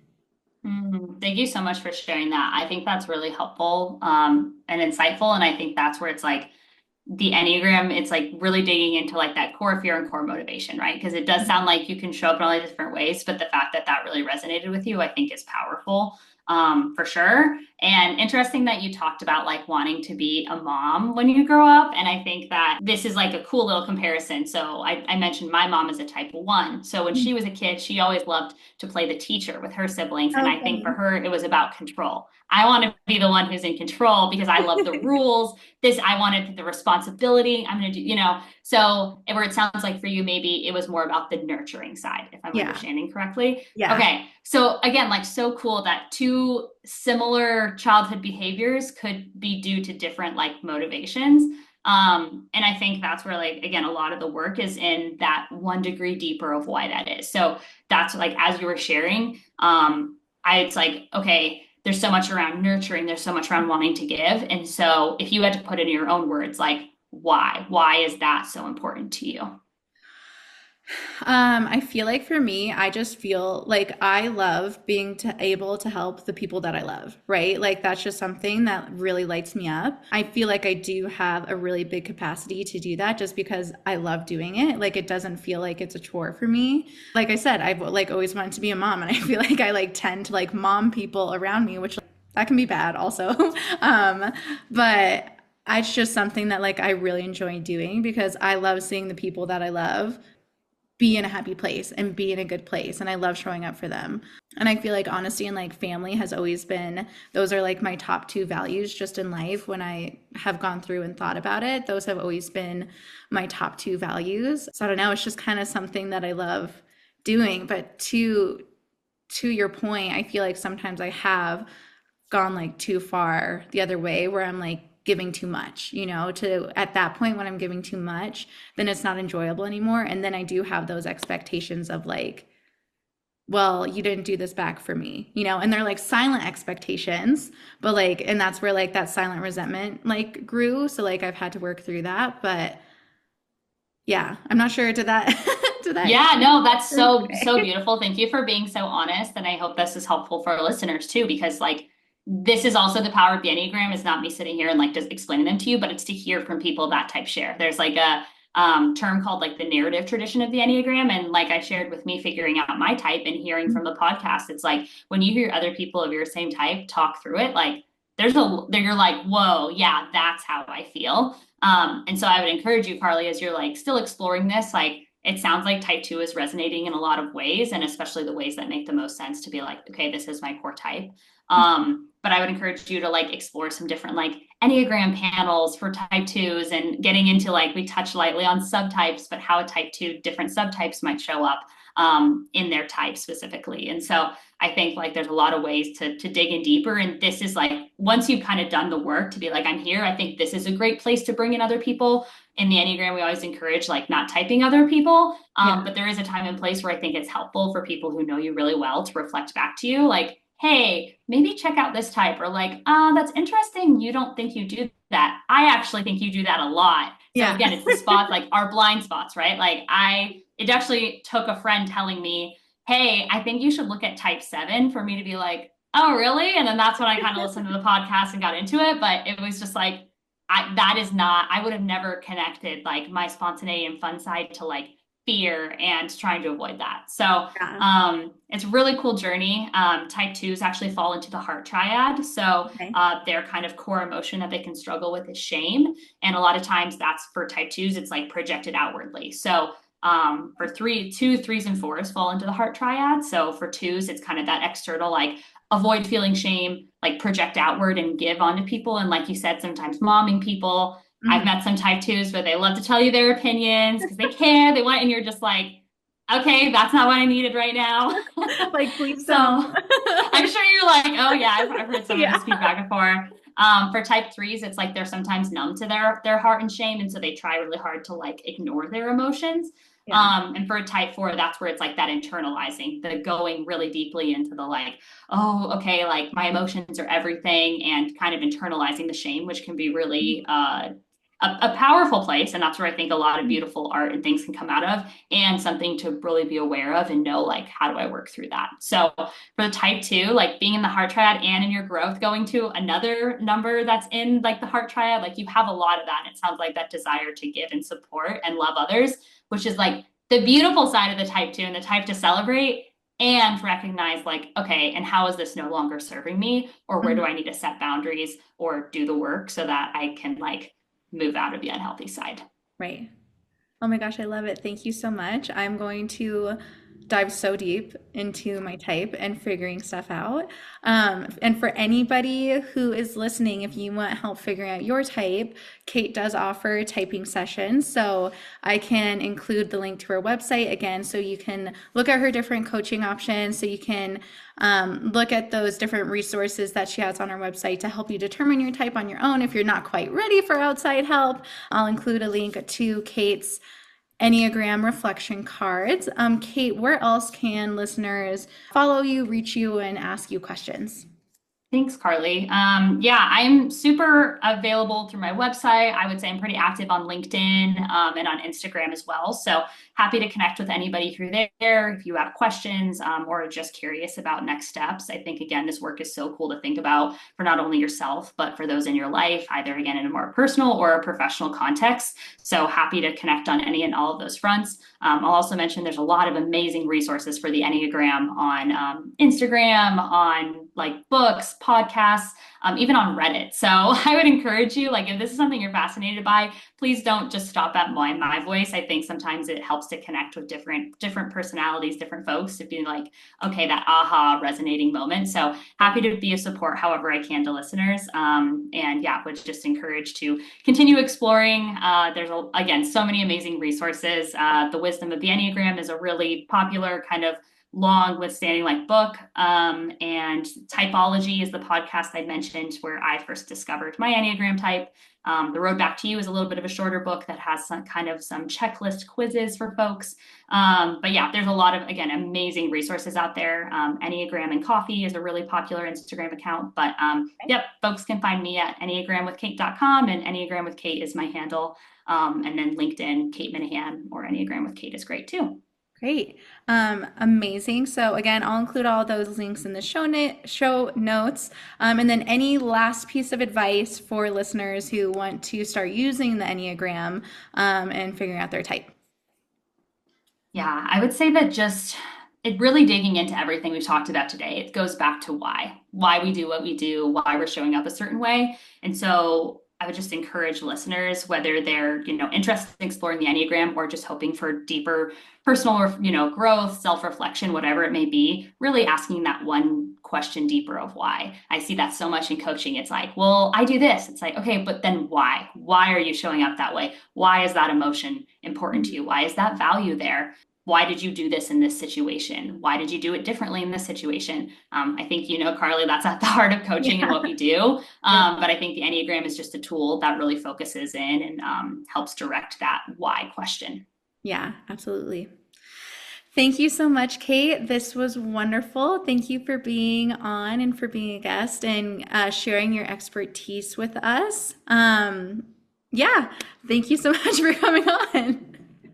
Thank you so much for sharing that. I think that's really helpful, and insightful. And I think that's where it's like the Enneagram, it's like really digging into like that core fear and core motivation, right? Because it does sound like you can show up in all these different ways, but the fact that that really resonated with you, I think is powerful, for sure. And interesting that you talked about like wanting to be a mom when you grow up. And I think that this is like a cool little comparison. So I mentioned my mom is a type one. So when she was a kid, she always loved to play the teacher with her siblings. And Oh, I think for funny. her, it was about control. I want to be the one who's in control because I love the rules. This, I wanted the responsibility. I'm going to do, so where it sounds like for you, maybe it was more about the nurturing side, if I'm Yeah. understanding correctly. Yeah. Okay. So again, like so cool that two similar childhood behaviors could be due to different like motivations. And I think that's where like, again, a lot of the work is in that 1 degree deeper of why that is. So that's like, as you were sharing, it's like, okay, there's so much around nurturing, there's so much around wanting to give. And so if you had to put in your own words, like why is that so important to you? I feel like for me, I just feel like I love being able to help the people that I love, right? Like that's just something that really lights me up. I feel like I do have a really big capacity to do that just because I love doing it. Like it doesn't feel like it's a chore for me. Like I said, I've like always wanted to be a mom and I feel like I like tend to like mom people around me, which that can be bad also. um, but it's just something that like I really enjoy doing because I love seeing the people that I love be in a happy place and be in a good place. And I love showing up for them. And I feel like honesty and like family has always been, those are like my top two values just in life. When I have gone through and thought about it, those have always been my top two values. So I don't know, it's just kind of something that I love doing. But to your point, I feel like sometimes I have gone like too far the other way where I'm like giving too much, to at that point when I'm giving too much, then it's not enjoyable anymore. And then I do have those expectations of like, well, you didn't do this back for me, and they're like silent expectations, but like, and that's where like that silent resentment like grew. So like I've had to work through that. But yeah, I'm not sure. Did that, did that? Yeah, no, that's so Okay. beautiful. Thank you for being so honest. And I hope this is helpful for our listeners too, because like this is also the power of the Enneagram is not me sitting here and like just explaining them to you, but it's to hear from people that type share. There's like a term called like the narrative tradition of the Enneagram. And like I shared with me figuring out my type and hearing from the podcast, it's like when you hear other people of your same type talk through it, like you're like, whoa, yeah, that's how I feel. And so I would encourage you, Carly, as you're like still exploring this, like it sounds like type two is resonating in a lot of ways, and especially the ways that make the most sense to be like, okay, this is my core type. But I would encourage you to like explore some different like Enneagram panels for type twos and getting into like we touch lightly on subtypes, but how a type two different subtypes might show up in their type specifically. And so I think like there's a lot of ways to dig in deeper. And this is like once you've kind of done the work to be like, I'm here, I think this is a great place to bring in other people. In the Enneagram, we always encourage like not typing other people. Yeah. But there is a time and place where I think it's helpful for people who know you really well to reflect back to you, like, hey, maybe check out this type, or like, that's interesting. You don't think you do that. I actually think you do that a lot. So Yeah. again, it's the spots like our blind spots, right? Like it actually took a friend telling me, hey, I think you should look at type 7, for me to be like, oh, really? And then that's when I kind of listened to the podcast and got into it. But it was just like, that is not, I would have never connected like my spontaneity and fun side to like fear and trying to avoid that. So Yeah. it's a really cool journey. Type 2s actually fall into the heart triad. So Okay. their kind of core emotion that they can struggle with is shame. And a lot of times that's for type 2s, it's like projected outwardly. So for 3s and 4s fall into the heart triad. So for 2s, it's kind of that external, like avoid feeling shame, like project outward and give onto people. And like you said, sometimes momming people. I've Mhm. met some type 2s, but they love to tell you their opinions because they care, they want, and you're just like, okay, that's not what I needed right now. Like, please So don't. I'm sure you're like, oh yeah, I've heard some of Yeah. this feedback before. For type 3s, it's like they're sometimes numb to their heart and shame, and so they try really hard to like ignore their emotions. Yeah. And for a type 4, that's where it's like that internalizing, the going really deeply into the like, oh, okay, like my emotions are everything, and kind of internalizing the shame, which can be really a powerful place. And that's where I think a lot of beautiful art and things can come out of, and something to really be aware of and know, like, how do I work through that? So for the type 2, like being in the heart triad and in your growth, going to another number that's in like the heart triad, like you have a lot of that. And it sounds like that desire to give and support and love others, which is like the beautiful side of the type 2, and the type to celebrate and recognize like, okay, and how is this no longer serving me? Or where do Mhm. I need to set boundaries or do the work so that I can like move out of the unhealthy side? Right. Oh my gosh, I love it. Thank you so much. I'm going to dive so deep into my type and figuring stuff out. And for anybody who is listening, if you want help figuring out your type, Kate does offer typing sessions. So I can include the link to her website again, so you can look at her different coaching options, so you can look at those different resources that she has on her website to help you determine your type on your own if you're not quite ready for outside help. I'll include a link to Kate's Enneagram reflection cards. Kate, where else can listeners follow you, reach you, and ask you questions? Thanks, Carly. Yeah, I'm super available through my website. I would say I'm pretty active on LinkedIn, and on Instagram as well. So happy to connect with anybody through there if you have questions, or are just curious about next steps. I think, again, this work is so cool to think about for not only yourself, but for those in your life, either again in a more personal or a professional context. So happy to connect on any and all of those fronts. I'll also mention there's a lot of amazing resources for the Enneagram on Instagram, on like books, podcasts, even on Reddit. So I would encourage you, like, if this is something you're fascinated by, please don't just stop at my voice. I think sometimes it helps to connect with different personalities, different folks, to be like, okay, that aha resonating moment. So happy to be a support however I can to listeners. And yeah, would just encourage to continue exploring. There's again so many amazing resources. The Wisdom of the Enneagram is a really popular kind of long withstanding like book, and Typology is the podcast I mentioned where I first discovered my Enneagram type. The Road Back to You is a little bit of a shorter book that has some kind of some checklist quizzes for folks. But yeah, there's a lot of, again, amazing resources out there. Enneagram and Coffee is a really popular Instagram account. But yep, folks can find me at enneagramwithkate.com, and Enneagram with Kate is my handle. And then LinkedIn, Kate Minnihan, or Enneagram with Kate is great too. Great. Amazing. So again, I'll include all those links in the show notes. And then any last piece of advice for listeners who want to start using the Enneagram, and figuring out their type. Yeah, I would say that just it really digging into everything we've talked about today. It goes back to why we do what we do, why we're showing up a certain way. And so I would just encourage listeners, whether they're, interested in exploring the Enneagram or just hoping for deeper personal or, growth, self-reflection, whatever it may be, really asking that one question deeper of why. I see that so much in coaching. It's like, well, I do this. It's like, okay, but then why? Why are you showing up that way? Why is that emotion important to you? Why is that value there? Why did you do this in this situation? Why did you do it differently in this situation? I think, Carly, that's at the heart of coaching and Yeah. what we do. Yep. But I think the Enneagram is just a tool that really focuses in and helps direct that why question. Yeah, absolutely. Thank you so much, Kate. This was wonderful. Thank you for being on and for being a guest and sharing your expertise with us. Yeah, thank you so much for coming on.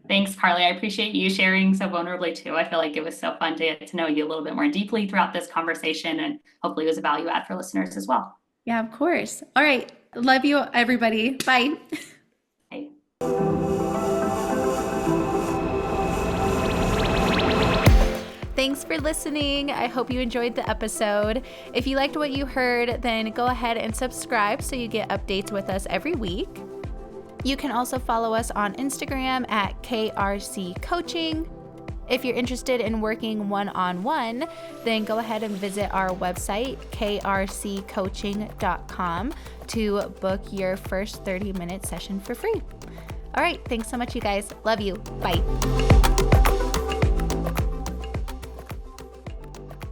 Thanks, Carly. I appreciate you sharing so vulnerably too. I feel like it was so fun to get to know you a little bit more deeply throughout this conversation, and hopefully it was a value add for listeners as well. Yeah, of course. All right. Love you, everybody. Bye. Bye. Thanks for listening. I hope you enjoyed the episode. If you liked what you heard, then go ahead and subscribe so you get updates with us every week. You can also follow us on Instagram at KRC Coaching. If you're interested in working one-on-one, then go ahead and visit our website, krccoaching.com, to book your first 30-minute session for free. All right, thanks so much, you guys. Love you. Bye.